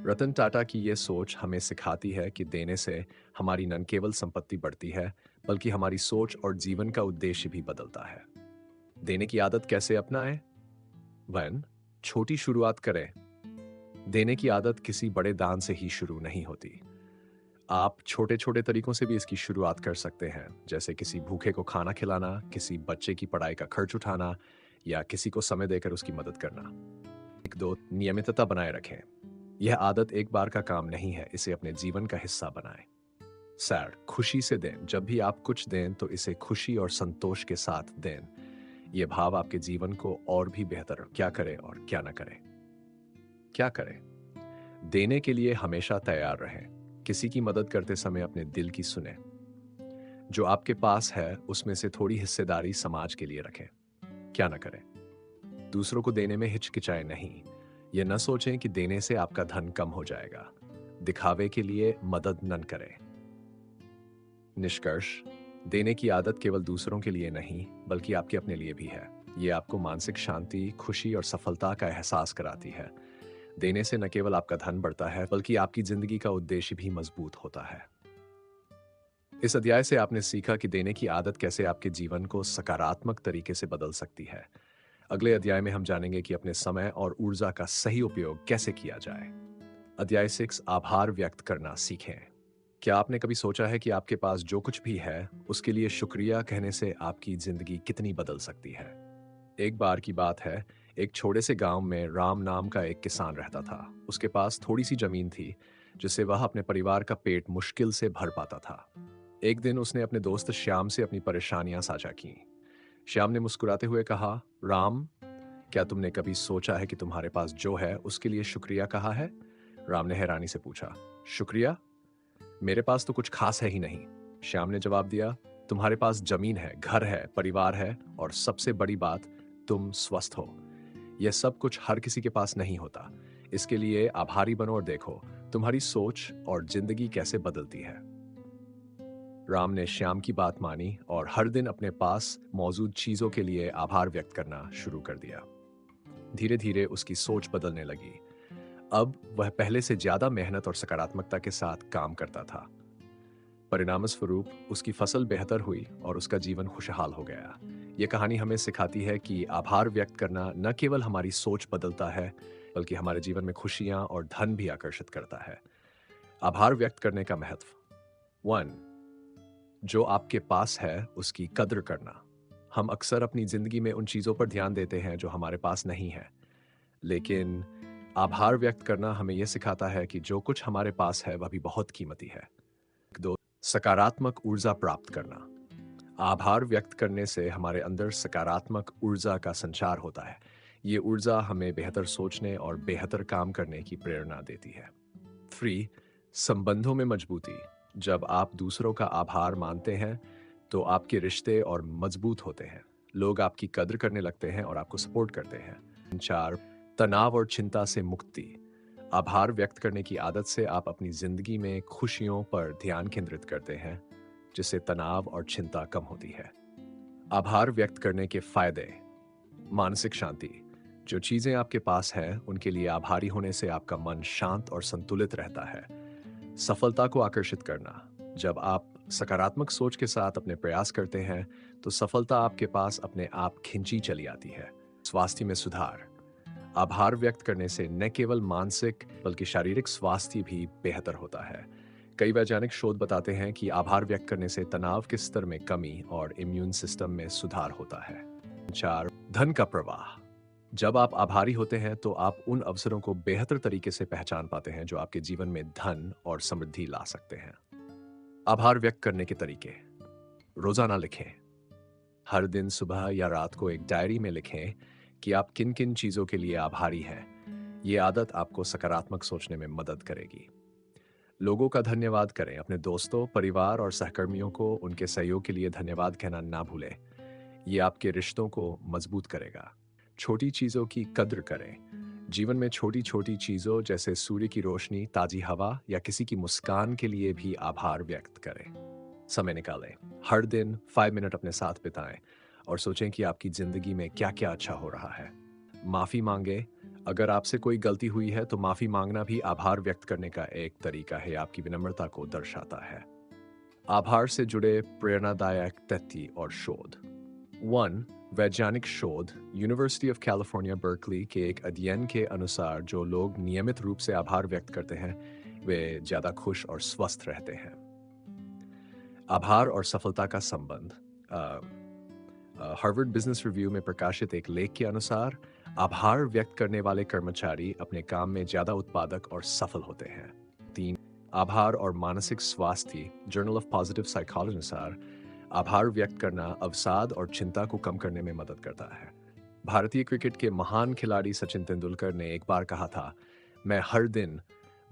रतन टाटा की ये सोच हमें सिखाती है कि देने से हमारी न केवल संपत्ति बढ़ती है, बल्कि हमारी सोच और जीवन का उद्देश्य भी बदलता है। देने की आदत कैसे अपनाएं? 1. छोटी शुरुआत करें। देने की आदत किसी बड़े दान से ही शुरू नहीं होती। आप छोटे-छोटे तरीकों से भी इसकी शुरुआत कर सकते हैं, जैसे किसी भूखे को खाना खिलाना, किसी बच्चे की पढ़ाई का खर्च उठाना या किसी को समय देकर उसकी मदद करना। 1-2 नियमितता बनाए रखें। यह आदत एक बार का काम नहीं है, इसे अपने जीवन का हिस्सा बनाएं। सैड, खुशी से दें। जब भी आप कुछ दें तो इसे खुशी और संतोष के साथ दें। ये भाव आपके जीवन को और भी बेहतर क्या करें और क्या ना करें। क्या करें? देने के लिए हमेशा तैयार रहें। किसी की मदद करते समय अपने दिल की सुने। जो आपके पास है उसमें से थोड़ी हिस्सेदारी समाज के लिए रखें। क्या ना करें? दूसरों को देने में हिचकिचाएं नहीं। ये न सोचें कि देने से आपका धन कम हो जाएगा। दिखावे के लिए मदद न करें। निष्कर्ष, देने की आदत केवल दूसरों के लिए नहीं, बल्कि आपके अपने लिए भी है। ये आपको मानसिक शांति, खुशी और सफलता का एहसास कराती है। देने से न केवल आपका धन बढ़ता है, बल्कि आपकी जिंदगी का उद्देश्य भी मजबूत होता है। इस अध्याय से आपने सीखा कि देने की आदत कैसे आपके जीवन को सकारात्मक तरीके से बदल सकती है। अगले अध्याय में हम जानेंगे कि अपने समय और ऊर्जा का सही उपयोग कैसे किया जाए। अध्याय 6, आभार व्यक्त करना सीखें। क्या आपने कभी सोचा है कि आपके पास जो कुछ भी है, उसके लिए शुक्रिया कहने से आपकी जिंदगी कितनी बदल सकती है? एक बार की बात है, एक छोटे से गांव में राम नाम का एक किसान रहता था। उसके पास थोड़ी सी जमीन थी, जिससे वह अपने परिवार का पेट मुश्किल से भर पाता था। एक दिन उसने अपने दोस्त श्याम से अपनी परेशानियां साझा की। श्याम ने मुस्कुराते हुए कहा, राम, क्या तुमने कभी सोचा है कि तुम्हारे पास जो है उसके लिए शुक्रिया कहा है? राम ने हैरानी से पूछा, शुक्रिया? मेरे पास तो कुछ खास है ही नहीं। श्याम ने जवाब दिया, तुम्हारे पास जमीन है, घर है, परिवार है और सबसे बड़ी बात, तुम स्वस्थ हो। यह सब कुछ हर किसी के पास नहीं होता। इसके लिए आभारी बनो और देखो तुम्हारी सोच और जिंदगी कैसे बदलती है। राम ने श्याम की बात मानी और हर दिन अपने पास मौजूद चीजों के लिए आभार व्यक्त करना शुरू कर दिया। धीरे धीरे उसकी सोच बदलने लगी। अब वह पहले से ज्यादा मेहनत और सकारात्मकता के साथ काम करता था। परिणाम स्वरूप उसकी फसल बेहतर हुई और उसका जीवन खुशहाल हो गया। यह कहानी हमें सिखाती है कि आभार व्यक्त करना न केवल हमारी सोच बदलता है, बल्कि हमारे जीवन में खुशियां और धन भी आकर्षित करता है। आभार व्यक्त करने का महत्व। 1. जो आपके पास है उसकी कद्र करना। हम अक्सर अपनी जिंदगी में उन चीजों पर ध्यान देते हैं जो हमारे पास नहीं है, लेकिन आभार व्यक्त करना हमें यह सिखाता है कि जो कुछ हमारे पास है वह भी बहुत कीमती है। 2. सकारात्मक ऊर्जा प्राप्त करना। आभार व्यक्त करने से हमारे अंदर सकारात्मक ऊर्जा का संचार होता है। ये ऊर्जा हमें बेहतर सोचने और बेहतर काम करने की प्रेरणा देती है। 3. संबंधों में मजबूती। जब आप दूसरों का आभार मानते हैं तो आपके रिश्ते और मजबूत होते हैं। लोग आपकी कद्र करने लगते हैं और आपको सपोर्ट करते हैं। 4. तनाव और चिंता से मुक्ति। आभार व्यक्त करने की आदत से आप अपनी जिंदगी में खुशियों पर ध्यान केंद्रित करते हैं, जिससे तनाव और चिंता कम होती है। आभार व्यक्त करने के फायदे। मानसिक शांति। जो चीजें आपके पास हैं उनके लिए आभारी होने से आपका मन शांत और संतुलित रहता है। सफलता को आकर्षित करना। जब आप सकारात्मक सोच के साथ अपने प्रयास करते हैं तो सफलता आपके पास अपने आप खिंची चली आती है। स्वास्थ्य में सुधार। आभार व्यक्त करने से न केवल मानसिक बल्कि शारीरिक स्वास्थ्य भी बेहतर होता है। कई वैज्ञानिक शोध बताते हैं कि आभार व्यक्त करने से तनाव के स्तर में कमी और इम्यून सिस्टम में सुधार होता है। 4. धन का प्रवाह। जब आप आभारी होते हैं तो आप उन अवसरों को बेहतर तरीके से पहचान पाते हैं जो आपके जीवन में धन और समृद्धि ला सकते हैं। आभार व्यक्त करने के तरीके। रोजाना लिखें। हर दिन सुबह या रात को एक डायरी में लिखें कि आप किन-किन चीज़ों के लिए आभारी हैं। ये आदत आपको सकारात्मक सोचने में मदद करेगी। लोगों का धन्यवाद करें। अपने दोस्तों, परिवार और सहकर्मियों को उनके सहयोग के लिए धन्यवाद कहना ना भूलें। ये आपके रिश्तों को मजबूत करेगा। छोटी चीज़ों की कद्र करें। जीवन में छोटी-छोटी चीज़ों जैसे सूर्य की रोशनी, ताज़ी हवा या किसी की मुस्कान के लिए भी आभार व्यक्त करें। समय निकालें। हर दिन 5 मिनट अपने साथ बिताएं और सोचें कि आपकी ज़िंदगी में क्या-क्या अच्छा हो रहा है। माफ़ी माँगे। अगर आपसे कोई गलती हुई है तो माफ़ी माँगना भी आभार व्यक्त करने का एक तरीका है, आपकी विनम्रता को दर्शाता है। आभार से जुड़े प्रेरणादायक तथ्य और शोध। 1 वैज्ञानिक शोध यूनिवर्सिटी ऑफ कैलिफोर्निया बर्कली के एक अध्ययन के अनुसार जो लोग नियमित रूप से आभार व्यक्त करते हैं वे ज़्यादा खुश और स्वस्थ रहते हैं। आभार और सफलता का संबंध। हार्वर्ड बिजनेस रिव्यू में प्रकाशित एक लेख के अनुसार आभार व्यक्त करने वाले कर्मचारी अपने काम में ज्यादा उत्पादक और सफल होते हैं। 3 आभार और मानसिक स्वास्थ्य। जर्नल ऑफ पॉजिटिव साइकोलॉजी अनुसार आभार व्यक्त करना अवसाद और चिंता को कम करने में मदद करता है। भारतीय क्रिकेट के महान खिलाड़ी सचिन तेंदुलकर ने एक बार कहा था, मैं हर दिन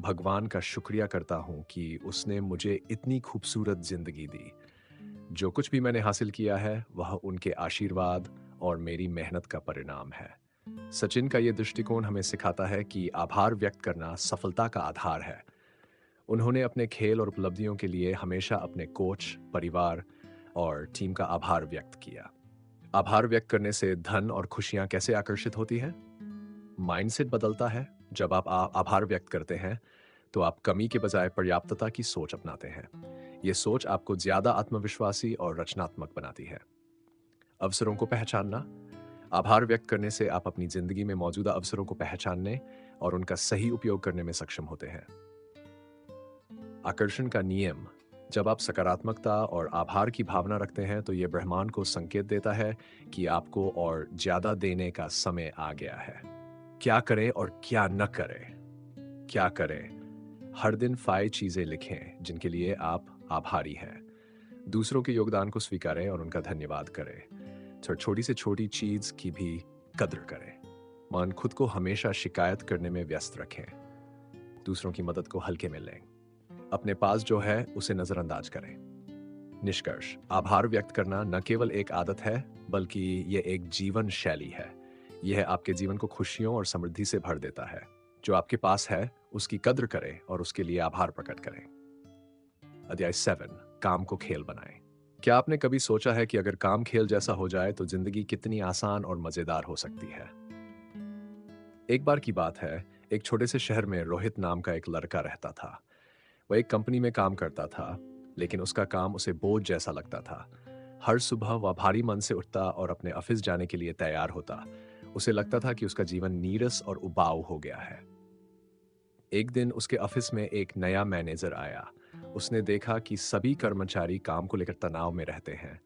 भगवान का शुक्रिया करता हूं कि उसने मुझे इतनी खूबसूरत जिंदगी दी। जो कुछ भी मैंने हासिल किया है वह उनके आशीर्वाद और मेरी मेहनत का परिणाम है। सचिन का यह दृष्टिकोण हमें सिखाता है कि आभार व्यक्त करना सफलता का आधार है। उन्होंने अपने खेल और उपलब्धियों के लिए हमेशा अपने कोच, परिवार और टीम का आभार व्यक्त किया। आभार व्यक्त करने से धन और खुशियां कैसे आकर्षित होती हैं? माइंडसेट बदलता है। जब आप आभार व्यक्त करते हैं तो आप कमी के बजाय पर्याप्तता की सोच अपनाते हैं। ये सोच आपको ज्यादा आत्मविश्वासी और रचनात्मक बनाती है। अवसरों को पहचानना। आभार व्यक्त करने से आप अपनी जिंदगी में मौजूदा अवसरों को पहचानने और उनका सही उपयोग करने में सक्षम होते हैं। आकर्षण का नियम। जब आप सकारात्मकता और आभार की भावना रखते हैं तो यह ब्रह्मांड को संकेत देता है कि आपको और ज्यादा देने का समय आ गया है। क्या करें और क्या न करें? क्या करें? हर दिन 5 चीजें लिखें जिनके लिए आप आभारी हैं। दूसरों के योगदान को स्वीकारें और उनका धन्यवाद करें। छोटी से छोटी चीज की भी कद्र करें। खुद को हमेशा शिकायत करने में व्यस्त रखें। दूसरों की मदद को हल्के में लें। अपने पास जो है उसे नजरअंदाज करें। निष्कर्ष। आभार व्यक्त करना न केवल एक आदत है बल्कि यह एक जीवन शैली है। यह आपके जीवन को खुशियों और समृद्धि से भर देता है। जो आपके पास है उसकी कद्र करें और उसके लिए आभार प्रकट करें। अध्याय 7 काम को खेल बनाएं। क्या आपने कभी सोचा है कि अगर काम खेल जैसा हो जाए तो जिंदगी कितनी आसान और मजेदार हो सकती है? एक बार की बात है, एक छोटे से शहर में रोहित नाम का एक लड़का रहता था। वह एक कंपनी में काम करता था, लेकिन उसका काम उसे बोझ जैसा लगता था। हर सुबह वह भारी मन से उठता और अपने ऑफिस जाने के लिए तैयार होता। उसे लगता था कि उसका जीवन नीरस और उबाऊ हो गया है। एक दिन उसके ऑफिस में एक नया मैनेजर आया। उसने देखा कि सभी कर्मचारी काम को लेकर तनाव में रहते हैं।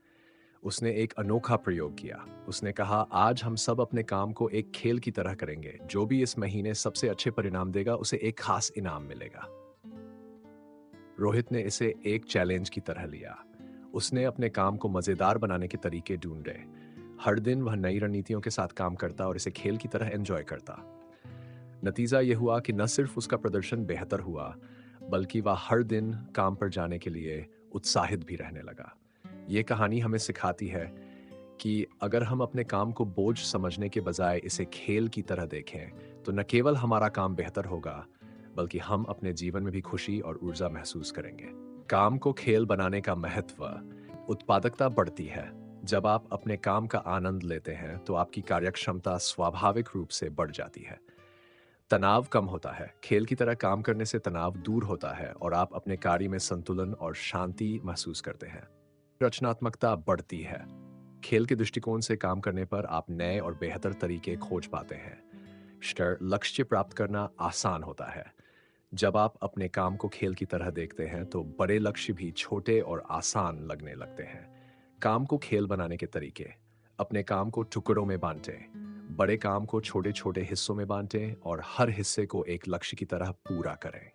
उसने एक अनोखा प्रयोग किया। उसने कहा, आज हम सब अपने काम को एक खेल की तरह करेंगे। जो भी इस महीने सबसे अच्छे परिणाम देगा उसे एक खास इनाम मिलेगा। रोहित ने इसे एक चैलेंज की तरह लिया। उसने अपने काम को मजेदार बनाने के तरीके ढूंढे। हर दिन वह नई रणनीतियों के साथ काम करता और इसे खेल की तरह एंजॉय करता। नतीजा यह हुआ कि न सिर्फ उसका प्रदर्शन बेहतर हुआ, बल्कि वह हर दिन काम पर जाने के लिए उत्साहित भी रहने लगा। ये कहानी हमें सिखाती है कि अगर हम अपने काम को बोझ समझने के बजाय इसे खेल की तरह देखें, तो न केवल हमारा काम बेहतर होगा, बल्कि हम अपने जीवन में भी खुशी और ऊर्जा महसूस करेंगे। काम को खेल बनाने का महत्व। उत्पादकता बढ़ती है। जब आप अपने काम का आनंद लेते हैं, तो आपकी कार्यक्षमता स्वाभाविक रूप से बढ़ जाती है। तनाव कम होता है। खेल की तरह काम करने से तनाव दूर होता है और आप अपने कार्य में संतुलन और शांति महसूस करते हैं। रचनात्मकता बढ़ती है। खेल के दृष्टिकोण से काम करने पर आप नए और बेहतर तरीके खोज पाते हैं। लक्ष्य प्राप्त करना आसान होता है। जब आप अपने काम को खेल की तरह देखते हैं तो बड़े लक्ष्य भी छोटे और आसान लगने लगते हैं। काम को खेल बनाने के तरीके। अपने काम को टुकड़ों में बांटें। बड़े काम को छोटे छोटे हिस्सों में बांटें और हर हिस्से को एक लक्ष्य की तरह पूरा करें।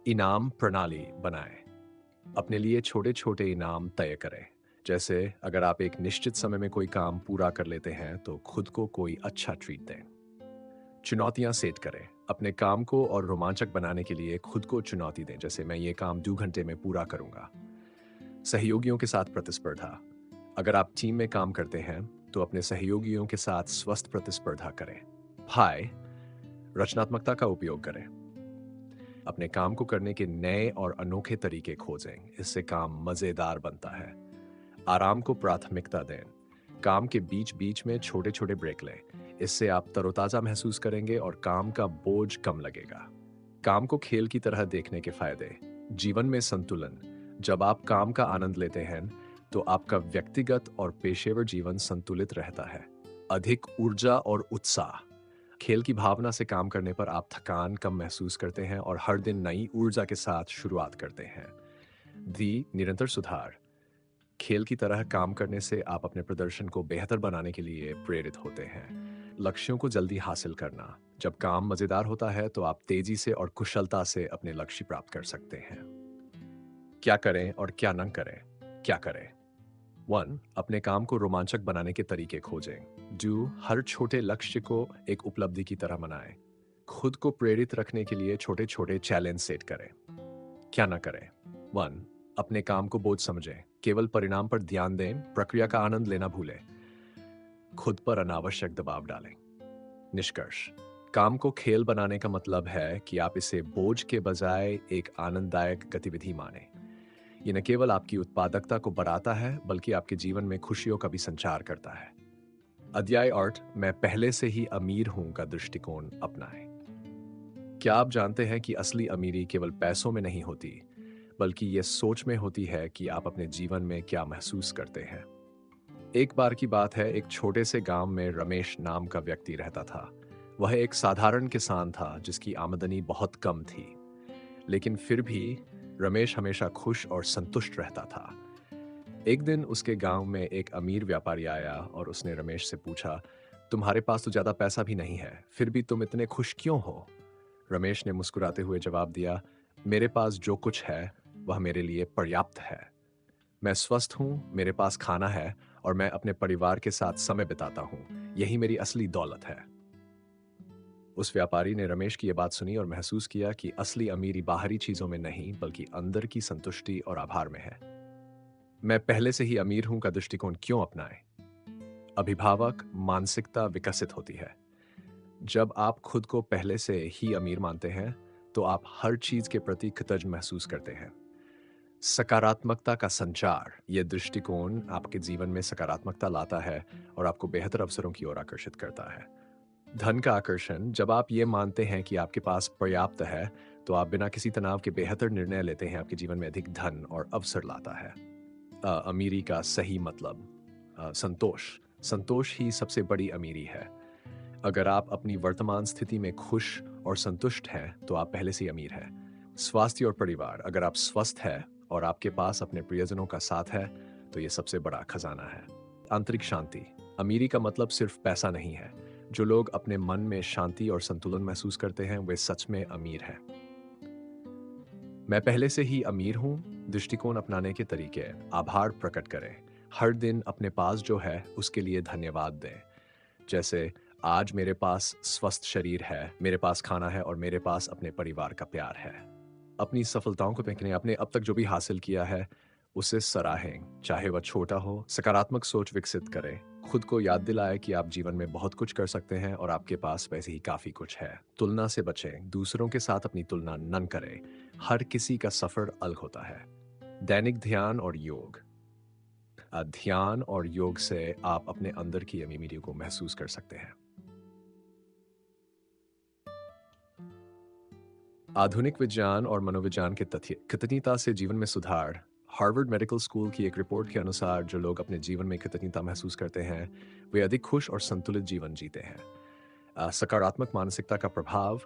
इनाम प्रणाली बनाएं। अपने लिए छोटे छोटे इनाम तय करें। जैसे अगर आप एक निश्चित समय में कोई काम पूरा कर लेते हैं तो खुद को कोई अच्छा ट्रीट दें। चुनौतियां सेट करें। अपने काम को और रोमांचक बनाने के लिए खुद को चुनौती दें, जैसे मैं ये काम 2 घंटे में पूरा करूंगा। सहयोगियों के साथ प्रतिस्पर्धा। अगर आप टीम में काम करते हैं तो अपने सहयोगियों के साथ स्वस्थ प्रतिस्पर्धा करें। हाय, रचनात्मकता का उपयोग करें। अपने काम को करने के नए और अनोखे तरीके खोजें, इससे काम मजेदार बनता है। आराम को प्राथमिकता दें। काम के बीच बीच में छोटे छोटे ब्रेक लें, इससे आप तरोताजा महसूस करेंगे और काम का बोझ कम लगेगा। काम को खेल की तरह देखने के फायदे। जीवन में संतुलन। जब आप काम का आनंद लेते हैं तो आपका व्यक्तिगत और पेशेवर जीवन संतुलित रहता है। अधिक ऊर्जा और उत्साह। खेल की भावना से काम करने पर आप थकान कम महसूस करते हैं और हर दिन नई ऊर्जा के साथ शुरुआत करते हैं। निरंतर सुधार। खेल की तरह काम करने से आप अपने प्रदर्शन को बेहतर बनाने के लिए प्रेरित होते हैं। लक्ष्यों को जल्दी हासिल करना। जब काम मजेदार होता है तो आप तेजी से और कुशलता से अपने लक्ष्य प्राप्त कर सकते हैं। क्या करें और क्या न करें? क्या करें? 1. अपने काम को रोमांचक बनाने के तरीके खोजें। 2. हर छोटे लक्ष्य को एक उपलब्धि की तरह मनाएं। खुद को प्रेरित रखने के लिए छोटे छोटे चैलेंज सेट करें। क्या ना करें? 1. अपने काम को बोझ समझें। केवल परिणाम पर ध्यान दें, प्रक्रिया का आनंद लेना भूलें। खुद पर अनावश्यक दबाव डालें। निष्कर्ष। काम को खेल बनाने का मतलब है कि आप इसे बोझ के बजाय एक आनंददायक गतिविधि मानें। ये न केवल आपकी उत्पादकता को बढ़ाता है, बल्कि आपके जीवन में खुशियों का भी संचार करता है। अध्याय 8, मैं पहले से ही अमीर हूं का दृष्टिकोण अपनाएं। क्या आप जानते हैं कि असली अमीरी केवल पैसों में नहीं होती, बल्कि ये सोच में होती है कि आप अपने जीवन में क्या महसूस करते हैं। एक बार की बात है, एक छोटे से गांव में रमेश नाम का व्यक्ति रहता था। वह एक साधारण किसान था जिसकी आमदनी बहुत कम थी, लेकिन फिर भी रमेश हमेशा खुश और संतुष्ट रहता था। एक दिन उसके गांव में एक अमीर व्यापारी आया और उसने रमेश से पूछा, तुम्हारे पास तो ज्यादा पैसा भी नहीं है, फिर भी तुम इतने खुश क्यों हो? रमेश ने मुस्कुराते हुए जवाब दिया, मेरे पास जो कुछ है वह मेरे लिए पर्याप्त है। मैं स्वस्थ हूँ, मेरे पास खाना है और मैं अपने परिवार के साथ समय बिताता हूँ। यही मेरी असली दौलत है। उस व्यापारी ने रमेश की यह बात सुनी और महसूस किया कि असली अमीरी बाहरी चीजों में नहीं, बल्कि अंदर की संतुष्टि और आभार में है। मैं पहले से ही अमीर हूं का दृष्टिकोण क्यों अपनाएं? अभिभावक मानसिकता विकसित होती है। जब आप खुद को पहले से ही अमीर मानते हैं तो आप हर चीज के प्रति कृतज्ञ महसूस करते हैं। सकारात्मकता का संचार, यह दृष्टिकोण आपके जीवन में सकारात्मकता लाता है और आपको बेहतर अवसरों की ओर आकर्षित करता है। धन का आकर्षण, जब आप ये मानते हैं कि आपके पास पर्याप्त है तो आप बिना किसी तनाव के बेहतर निर्णय लेते हैं। आपके जीवन में अधिक धन और अवसर लाता है। अमीरी का सही मतलब, संतोष। संतोष ही सबसे बड़ी अमीरी है। अगर आप अपनी वर्तमान स्थिति में खुश और संतुष्ट हैं तो आप पहले से ही अमीर हैं। स्वास्थ्य और परिवार, अगर आप स्वस्थ हैं और आपके पास अपने प्रियजनों का साथ है तो ये सबसे बड़ा खजाना है। आंतरिक शांति, अमीरी का मतलब सिर्फ पैसा नहीं है। जो लोग अपने मन में शांति और संतुलन महसूस करते हैं वे सच में अमीर हैं। मैं पहले से ही अमीर हूं दृष्टिकोण अपनाने के तरीके। आभार प्रकट करें। हर दिन अपने पास जो है उसके लिए धन्यवाद दें। जैसे, आज मेरे पास स्वस्थ शरीर है, मेरे पास खाना है और मेरे पास अपने परिवार का प्यार है। अपनी सफलताओं को देखें, आपने अब तक जो भी हासिल किया है उसे सराहें, चाहे वह छोटा हो। सकारात्मक सोच विकसित करें। खुद को याद दिलाएं कि आप जीवन में बहुत कुछ कर सकते हैं और आपके पास वैसे ही काफी कुछ है। तुलना से बचें। दूसरों के साथ अपनी तुलना न करें। हर किसी का सफर अलग होता है। दैनिक ध्यान और योग, ध्यान और योग से आप अपने अंदर की अमीरी को महसूस कर सकते हैं। आधुनिक विज्ञान और मनोविज्ञान के तथ्य, कृतज्ञता से जीवन में सुधार। हार्वर्ड मेडिकल स्कूल की एक रिपोर्ट के अनुसार जो लोग अपने जीवन में कृतज्ञता महसूस करते हैं वे अधिक खुश और संतुलित जीवन जीते हैं। सकारात्मक मानसिकता का प्रभाव,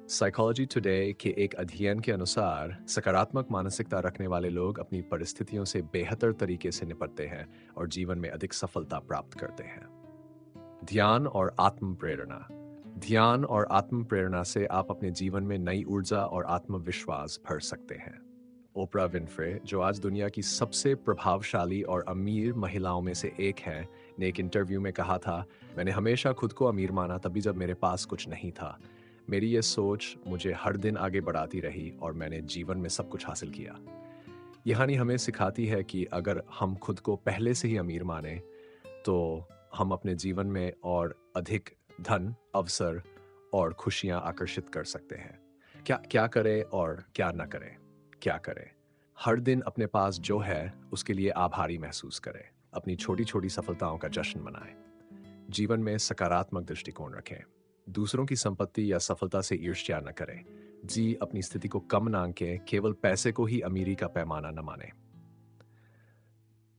साइकोलॉजी टुडे के एक अध्ययन के अनुसार सकारात्मक मानसिकता रखने वाले लोग अपनी परिस्थितियों से बेहतर तरीके से निपटते हैं और जीवन में अधिक सफलता प्राप्त करते हैं। ध्यान और आत्म प्रेरणा, ध्यान और आत्म प्रेरणा से आप अपने जीवन में नई ऊर्जा और आत्मविश्वास भर सकते हैं। ओपरा विनफ्रे, जो आज दुनिया की सबसे प्रभावशाली और अमीर महिलाओं में से एक हैं, ने एक इंटरव्यू में कहा था, मैंने हमेशा खुद को अमीर माना तभी जब मेरे पास कुछ नहीं था। मेरी ये सोच मुझे हर दिन आगे बढ़ाती रही और मैंने जीवन में सब कुछ हासिल किया। ये कहानी हमें सिखाती है कि अगर हम खुद को पहले से ही अमीर माने, तो हम अपने जीवन में और अधिक धन, अवसर और खुशियाँ आकर्षित कर सकते हैं। क्या क्या करें और क्या ना करें? क्या करें? हर दिन अपने पास जो है, उसके लिए आभारी महसूस करें। अपनी छोटी-छोटी सफलताओं का जश्न मनाएँ। जीवन में सकारात्मक दृष्टिकोण रखें। दूसरों की संपत्ति या सफलता से ईर्ष्या न करें। जी अपनी स्थिति को कम ना आंकें, केवल पैसे को ही अमीरी का पैमाना न मानें।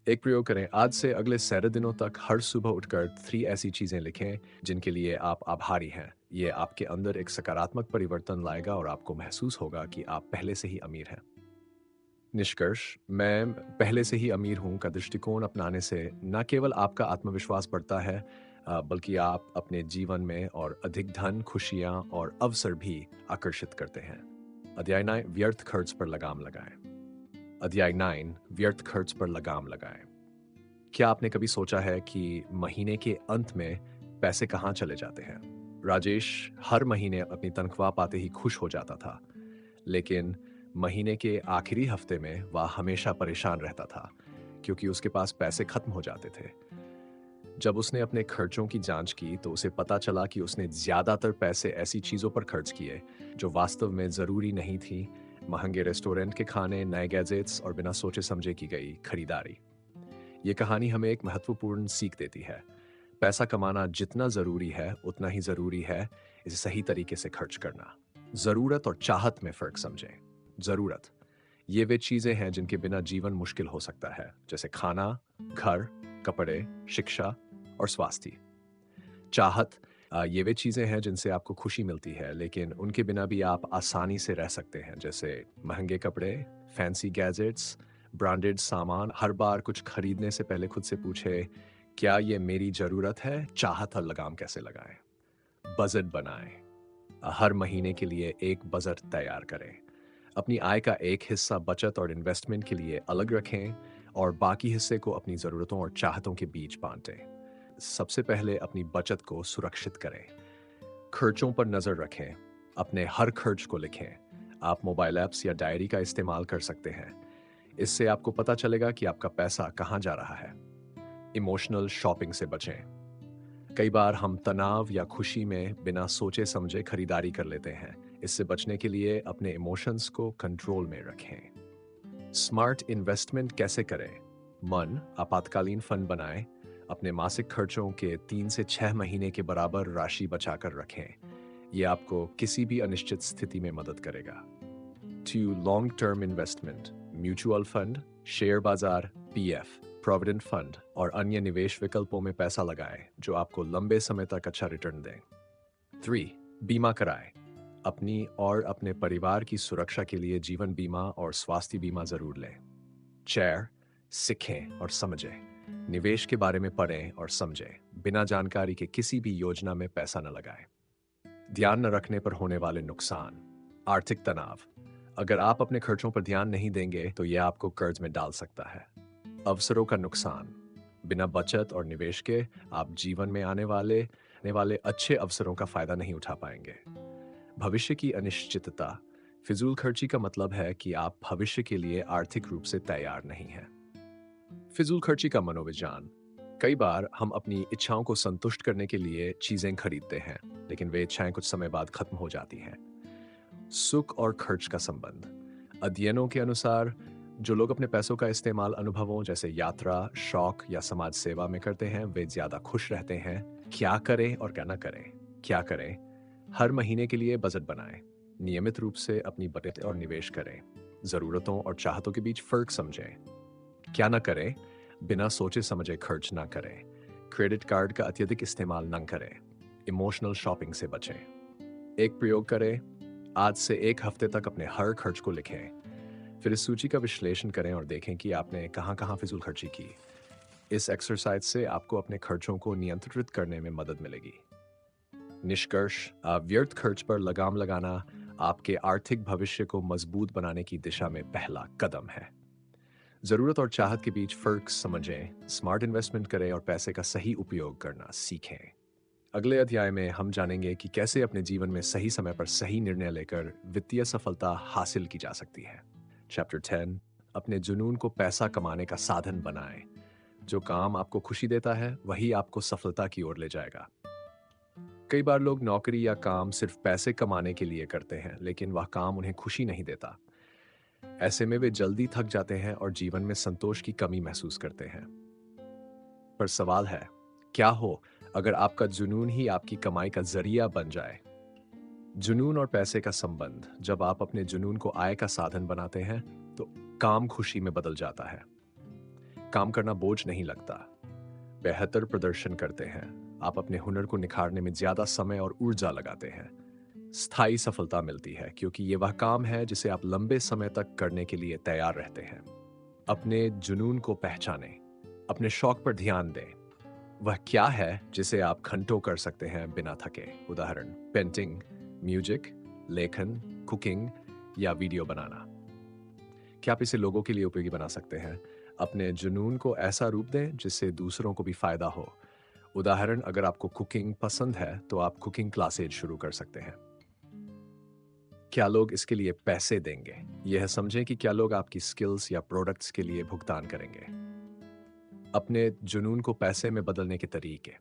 एक प्रयोग करें, आज से अगले 7 दिनों तक हर सुबह उठकर 3 ऐसी चीजें लिखें जिनके लिए आप आभारी हैं। ये आपके अंदर एक सकारात्मक परिवर्तन लाएगा और आपको महसूस होगा कि आप पहले से ही अमीर हैं। निष्कर्ष, मैं पहले से ही अमीर हूँ का दृष्टिकोण अपनाने से न केवल आपका आत्मविश्वास बढ़ता है, बल्कि आप अपने जीवन में और अधिक धन, खुशियाँ और अवसर भी आकर्षित करते हैं। अध्याय 9, व्यर्थ खर्च पर लगाम लगाएं। अध्याय 9, व्यर्थ खर्च पर लगाम लगाएं। क्या आपने कभी सोचा है कि महीने के अंत में पैसे कहाँ चले जाते हैं? राजेश हर महीने अपनी तनख्वाह पाते ही खुश हो जाता था, लेकिन महीने के आखिरी हफ्ते में वह हमेशा परेशान रहता था, क्योंकि उसके पास पैसे खत्म हो जाते थे। जब उसने अपने खर्चों की जांच की, तो उसे पता चला कि उसने ज्यादातर पैसे ऐसी चीजों पर खर्च किए जो वास्तव में जरूरी नहीं थी। महंगे रेस्टोरेंट के खाने, नए गैजेट्स और बिना सोचे समझे की गई खरीदारी। ये कहानी हमें एक महत्वपूर्ण सीख देती है। पैसा कमाना जितना जरूरी है, उतना ही जरूरी है इसे सही तरीके से खर्च करना। जरूरत और चाहत में फर्क समझें। जरूरत, ये वे चीजें हैं जिनके बिना जीवन मुश्किल हो सकता है, जैसे खाना, घर, कपड़े, शिक्षा और स्वास्थ्य। चाहत, ये वे चीजें हैं जिनसे आपको खुशी मिलती है, लेकिन उनके बिना भी आप आसानी से रह सकते हैं, जैसे महंगे कपड़े, फैंसी गैजेट्स, ब्रांडेड सामान। हर बार कुछ खरीदने से पहले खुद से पूछे, क्या ये मेरी जरूरत है? चाहत और लगाम कैसे लगाएं? बजट बनाएं। हर महीने के लिए एक बजट तैयार करें। अपनी आय का एक हिस्सा बचत और इन्वेस्टमेंट के लिए अलग रखें और बाकी हिस्से को अपनी ज़रूरतों और चाहतों के बीच बांटें। सबसे पहले अपनी बचत को सुरक्षित करें। खर्चों पर नज़र रखें। अपने हर खर्च को लिखें। आप मोबाइल ऐप्स या डायरी का इस्तेमाल कर सकते हैं। इससे आपको पता चलेगा कि आपका पैसा कहाँ जा रहा है। इमोशनल शॉपिंग से बचें। कई बार हम तनाव या खुशी में बिना सोचे समझे खरीदारी कर लेते हैं। इससे बचने के लिए अपने इमोशंस को कंट्रोल में रखें। स्मार्ट इन्वेस्टमेंट कैसे करें? मन आपातकालीन फंड बनाएं। अपने मासिक खर्चों के 3 से 6 महीने के बराबर राशि बचाकर रखें। यह आपको किसी भी अनिश्चित स्थिति में मदद करेगा। Too long term investment, mutual fund, share बाजार, पीएफ, प्रोविडेंट फंड और अन्य निवेश विकल्पों में पैसा लगाएं जो आपको लंबे समय तक अच्छा रिटर्न दें। 3. बीमा कराएं। अपनी और अपने परिवार की सुरक्षा के लिए जीवन बीमा और स्वास्थ्य बीमा जरूर लें। 4. सीखें और समझें। निवेश के बारे में पढ़ें और समझें। बिना जानकारी के किसी भी योजना में पैसा न लगाएं। ध्यान न रखने पर होने वाले नुकसान। आर्थिक तनाव, अगर आप अपने खर्चों पर ध्यान नहीं देंगे तो यह आपको कर्ज में डाल सकता है। अवसरों का नुकसान, बिना बचत और निवेश के आप जीवन में आने वाले अच्छे अवसरों का फायदा नहीं उठा पाएंगे। भविष्य की अनिश्चितता, फिजूल खर्ची का मतलब है कि आप भविष्य के लिए आर्थिक रूप से तैयार नहीं हैं। फिजूल खर्ची का मनोविज्ञान, कई बार हम अपनी इच्छाओं को संतुष्ट करने के लिए चीजें खरीदते हैं, लेकिन वे इच्छाएं कुछ समय बाद खत्म हो जाती हैं। सुख और खर्च का संबंध, अध्ययनों के अनुसार जो लोग अपने पैसों का इस्तेमाल अनुभवों जैसे यात्रा, शौक या समाज सेवा में करते हैं, वे ज्यादा खुश रहते हैं। क्या करें और क्या ना करें? क्या करें? हर महीने के लिए बजट बनाएं। नियमित रूप से अपनी बचत और निवेश करें। जरूरतों और चाहतों के बीच फर्क समझें। क्या ना करें? बिना सोचे समझे खर्च ना करें। क्रेडिट कार्ड का अत्यधिक इस्तेमाल न करें। इमोशनल शॉपिंग से बचें। एक प्रयोग करें, आज से एक हफ्ते तक अपने हर खर्च को लिखें। फिर इस सूची का विश्लेषण करें और देखें कि आपने कहाँ कहाँ फिजूल खर्ची की। इस एक्सरसाइज से आपको अपने खर्चों को नियंत्रित करने में मदद मिलेगी। निष्कर्ष, व्यर्थ खर्च पर लगाम लगाना आपके आर्थिक भविष्य को मजबूत बनाने की दिशा में पहला कदम है। जरूरत और चाहत के बीच फर्क समझें, स्मार्ट इन्वेस्टमेंट करें और पैसे का सही उपयोग करना सीखें। अगले अध्याय में हम जानेंगे कि कैसे अपने जीवन में सही समय पर सही निर्णय लेकर वित्तीय सफलता हासिल की जा सकती है। चैप्टर 10, अपने जुनून को पैसा कमाने का साधन बनाएं। जो काम आपको खुशी देता है वही आपको सफलता की ओर ले जाएगा। कई बार लोग नौकरी या काम सिर्फ पैसे कमाने के लिए करते हैं, लेकिन वह काम उन्हें खुशी नहीं देता। ऐसे में वे जल्दी थक जाते हैं और जीवन में संतोष की कमी महसूस करते हैं। पर सवाल है, क्या हो अगर आपका जुनून ही आपकी कमाई का जरिया बन जाए? जुनून और पैसे का संबंध, जब आप अपने जुनून को आय का साधन बनाते हैं तो काम खुशी में बदल जाता है। काम करना बोझ नहीं लगता, बेहतर प्रदर्शन करते हैं, आप अपने हुनर को निखारने में ज्यादा समय और ऊर्जा लगाते हैं। स्थायी सफलता मिलती है क्योंकि ये वह काम है जिसे आप लंबे समय तक करने के लिए तैयार रहते हैं। अपने जुनून को पहचानें, अपने शौक पर ध्यान दें। वह क्या है जिसे आप घंटों कर सकते हैं बिना थके? उदाहरण, पेंटिंग, म्यूजिक, लेखन, कुकिंग या वीडियो बनाना। क्या आप इसे लोगों के लिए उपयोगी बना सकते हैं? अपने जुनून को ऐसा रूप दें जिससे दूसरों को भी फायदा हो। उदाहरण, अगर आपको कुकिंग पसंद है तो आप कुकिंग क्लासेज शुरू कर सकते हैं। क्या लोग इसके लिए पैसे देंगे? यह समझें कि क्या लोग आपकी स्किल्स या प्रोडक्ट्स के लिए भुगतान करेंगे। अपने जुनून को पैसे में बदलने के तरीके।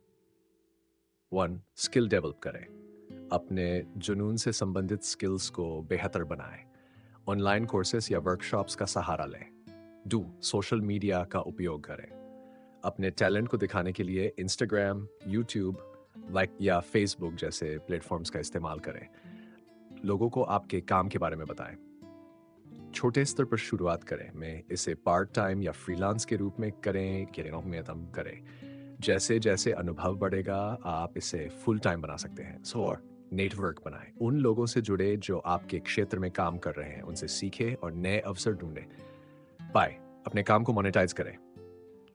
1. स्किल डेवलप करें। अपने जुनून से संबंधित स्किल्स को बेहतर बनाएं। ऑनलाइन कोर्सेस या वर्कशॉप्स का सहारा लें। 2. सोशल मीडिया का उपयोग करें। अपने टैलेंट को दिखाने के लिए इंस्टाग्राम, यूट्यूब, या फेसबुक जैसे प्लेटफॉर्म्स का इस्तेमाल करें। लोगों को आपके काम के बारे में बताएं। छोटे स्तर पर शुरुआत करें, में इसे पार्ट टाइम या फ्रीलांस के रूप में करें। जैसे जैसे अनुभव बढ़ेगा आप इसे फुल टाइम बना सकते हैं। और नेटवर्क बनाएं, उन लोगों से जुड़े जो आपके क्षेत्र में काम कर रहे हैं, उनसे सीखें और नए अवसर ढूंढें। पाए, अपने काम को मोनेटाइज करें।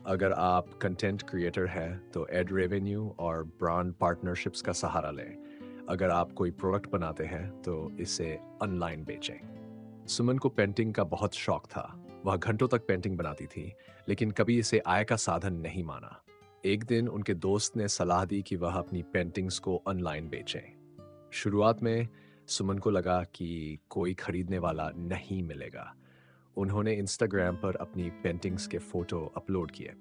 अगर आप कंटेंट क्रिएटर हैं तो एड रेवेन्यू और ब्रांड पार्टनरशिप्स का सहारा लें। अगर आप कोई प्रोडक्ट बनाते हैं तो इसे ऑनलाइन बेचें। सुमन को पेंटिंग का बहुत शौक था। वह घंटों तक पेंटिंग बनाती थी, लेकिन कभी इसे आय का साधन नहीं माना। एक दिन उनके दोस्त ने सलाह दी कि वह अपनी पेंटिंग्स को ऑनलाइन बेचें। शुरुआत में सुमन को लगा कि कोई खरीदने वाला नहीं मिलेगा। उन्होंने इंस्टाग्राम पर अपनी पेंटिंग्स के फोटो अपलोड किए।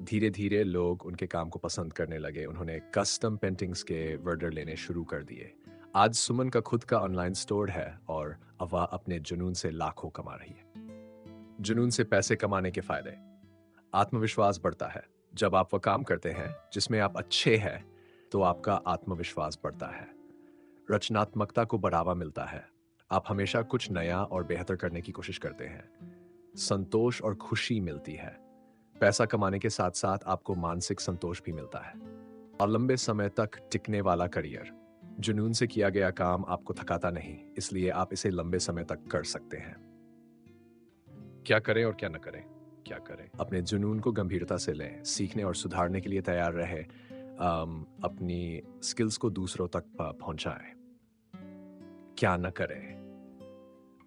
धीरे धीरे लोग उनके काम को पसंद करने लगे। उन्होंने कस्टम पेंटिंग्स के ऑर्डर लेने शुरू कर दिए। आज सुमन का खुद का ऑनलाइन स्टोर है और अब वह अपने जुनून से लाखों कमा रही है। जुनून से पैसे कमाने के फायदे। आत्मविश्वास बढ़ता है। जब आप वह काम करते हैं जिसमें आप अच्छे हैं तो आपका आत्मविश्वास बढ़ता है। रचनात्मकता को बढ़ावा मिलता है। आप हमेशा कुछ नया और बेहतर करने की कोशिश करते हैं। संतोष और खुशी मिलती है। पैसा कमाने के साथ साथ आपको मानसिक संतोष भी मिलता है। और लंबे समय तक टिकने वाला करियर। जुनून से किया गया काम आपको थकाता नहीं, इसलिए आप इसे लंबे समय तक कर सकते हैं। क्या करें और क्या न करें? क्या करें? अपने जुनून को गंभीरता से लें, सीखने और सुधारने के लिए तैयार रहे। अपनी स्किल्स को दूसरों तक पहुंचाएं। क्या न करें?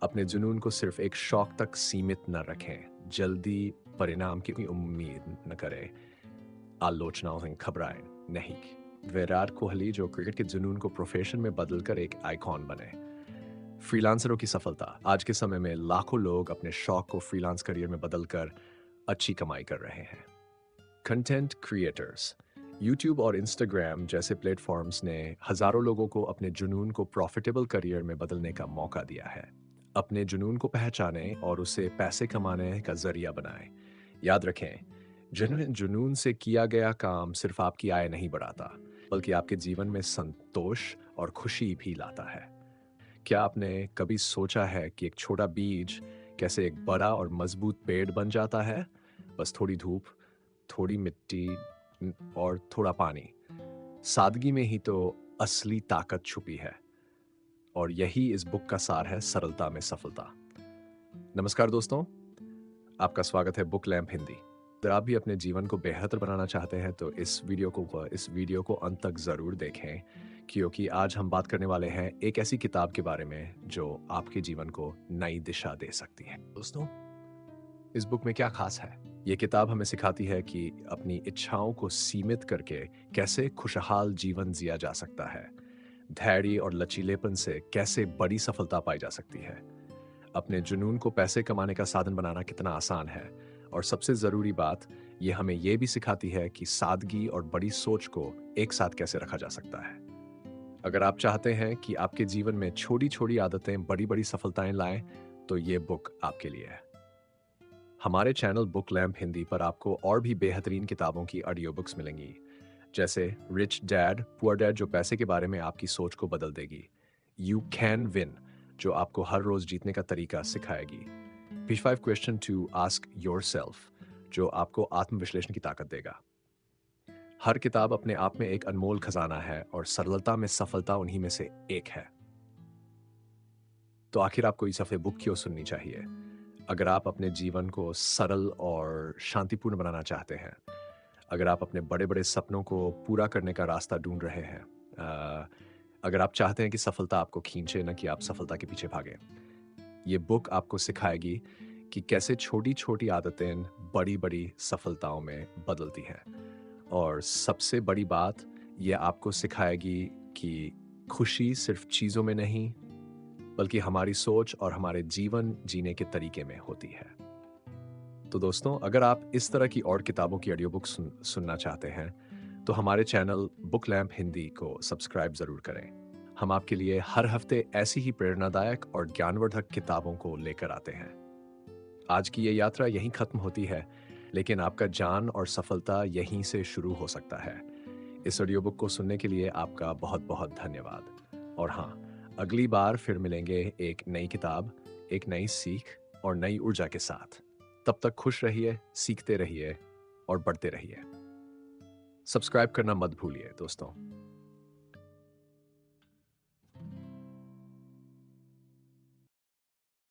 अपने जुनून को सिर्फ एक शौक तक सीमित न रखें। जल्दी परिणाम की उम्मीद न करें। आलोचनाओं से घबराएं नहीं। विराट कोहली जो क्रिकेट के जुनून को प्रोफेशन में बदलकर एक आइकॉन बने। फ्रीलांसरों की सफलता। आज के समय में लाखों लोग अपने शौक को फ्रीलांस करियर में बदलकर अच्छी कमाई कर रहे हैं। Content creators. यूट्यूब और इंस्टाग्राम जैसे प्लेटफॉर्म्स ने हजारों लोगों को अपने जुनून को प्रॉफिटेबल करियर में बदलने का मौका दिया है। अपने जुनून को पहचानें और उसे पैसे कमाने का जरिया बनाएं। याद रखें, जुनून से किया गया काम सिर्फ आपकी आय नहीं बढ़ाता, बल्कि आपके जीवन में संतोष और खुशी भी लाता है। क्या आपने कभी सोचा है कि एक छोटा बीज कैसे एक बड़ा और मजबूत पेड़ बन जाता है? बस थोड़ी धूप, थोड़ी मिट्टी और थोड़ा पानी। सादगी में ही तो असली ताकत छुपी है। और यही इस बुक का सार है, सरलता में सफलता। नमस्कार दोस्तों, आपका स्वागत है बुक लैंप हिंदी। अगर आप भी अपने जीवन को बेहतर बनाना चाहते हैं तो इस वीडियो को अंत तक जरूर देखें, क्योंकि आज हम बात करने वाले हैं एक ऐसी किताब के बारे में जो आपके जीवन को नई दिशा दे सकती है। दोस्तों, इस बुक में क्या खास है? ये किताब हमें सिखाती है कि अपनी इच्छाओं को सीमित करके कैसे खुशहाल जीवन जिया जा सकता है। धैर्य और लचीलेपन से कैसे बड़ी सफलता पाई जा सकती है। अपने जुनून को पैसे कमाने का साधन बनाना कितना आसान है। और सबसे ज़रूरी बात, ये हमें ये भी सिखाती है कि सादगी और बड़ी सोच को एक साथ कैसे रखा जा सकता है। अगर आप चाहते हैं कि आपके जीवन में छोटी-छोटी आदतें बड़ी-बड़ी सफलताएं लाएं, तो ये बुक आपके लिए है। हमारे चैनल बुक लैम्प हिंदी पर आपको और भी बेहतरीन किताबों की ऑडियो बुक्स मिलेंगी, जैसे रिच डैड पुअर डैड जो पैसे के बारे में आपकी सोच को बदल देगी, यू कैन विन जो आपको हर रोज जीतने का तरीका सिखाएगी, फिश 5 क्वेश्चन टू आस्क योरसेल्फ जो आपको आत्मविश्लेषण की ताकत देगा। हर किताब अपने आप में एक अनमोल खजाना है और सरलता में सफलता उन्हीं में से एक है। तो आखिर आपको ये सफ़े बुक क्यों सुननी चाहिए? अगर आप अपने जीवन को सरल और शांतिपूर्ण बनाना चाहते हैं, अगर आप अपने बड़े-बड़े सपनों को पूरा करने का रास्ता ढूँढ रहे हैं, अगर आप चाहते हैं कि सफलता आपको खींचे, ना कि आप सफलता के पीछे भागें, ये बुक आपको सिखाएगी कि कैसे छोटी-छोटी आदतें बड़ी-बड़ी सफलताओं में बदलती हैं। और सबसे बड़ी बात, ये आपको सिखाएगी कि खुशी सिर्फ चीज़ों में नहीं, बल्कि हमारी सोच और हमारे जीवन जीने के तरीके में होती है। तो दोस्तों, अगर आप इस तरह की और किताबों की ऑडियो बुक सुनना चाहते हैं, तो हमारे चैनल बुक लैम्प हिंदी को सब्सक्राइब ज़रूर करें। हम आपके लिए हर हफ्ते ऐसी ही प्रेरणादायक और ज्ञानवर्धक किताबों को लेकर आते हैं। आज की ये यात्रा यहीं खत्म होती है, लेकिन आपका ज्ञान और सफलता यहीं से शुरू हो सकता है। इस ऑडियो बुक को सुनने के लिए आपका बहुत-बहुत धन्यवाद। और हाँ, अगली बार फिर मिलेंगे एक नई किताब, एक नई सीख और नई ऊर्जा के साथ। तब तक खुश रहिए, सीखते रहिए और बढ़ते रहिए। सब्सक्राइब करना मत भूलिए दोस्तों।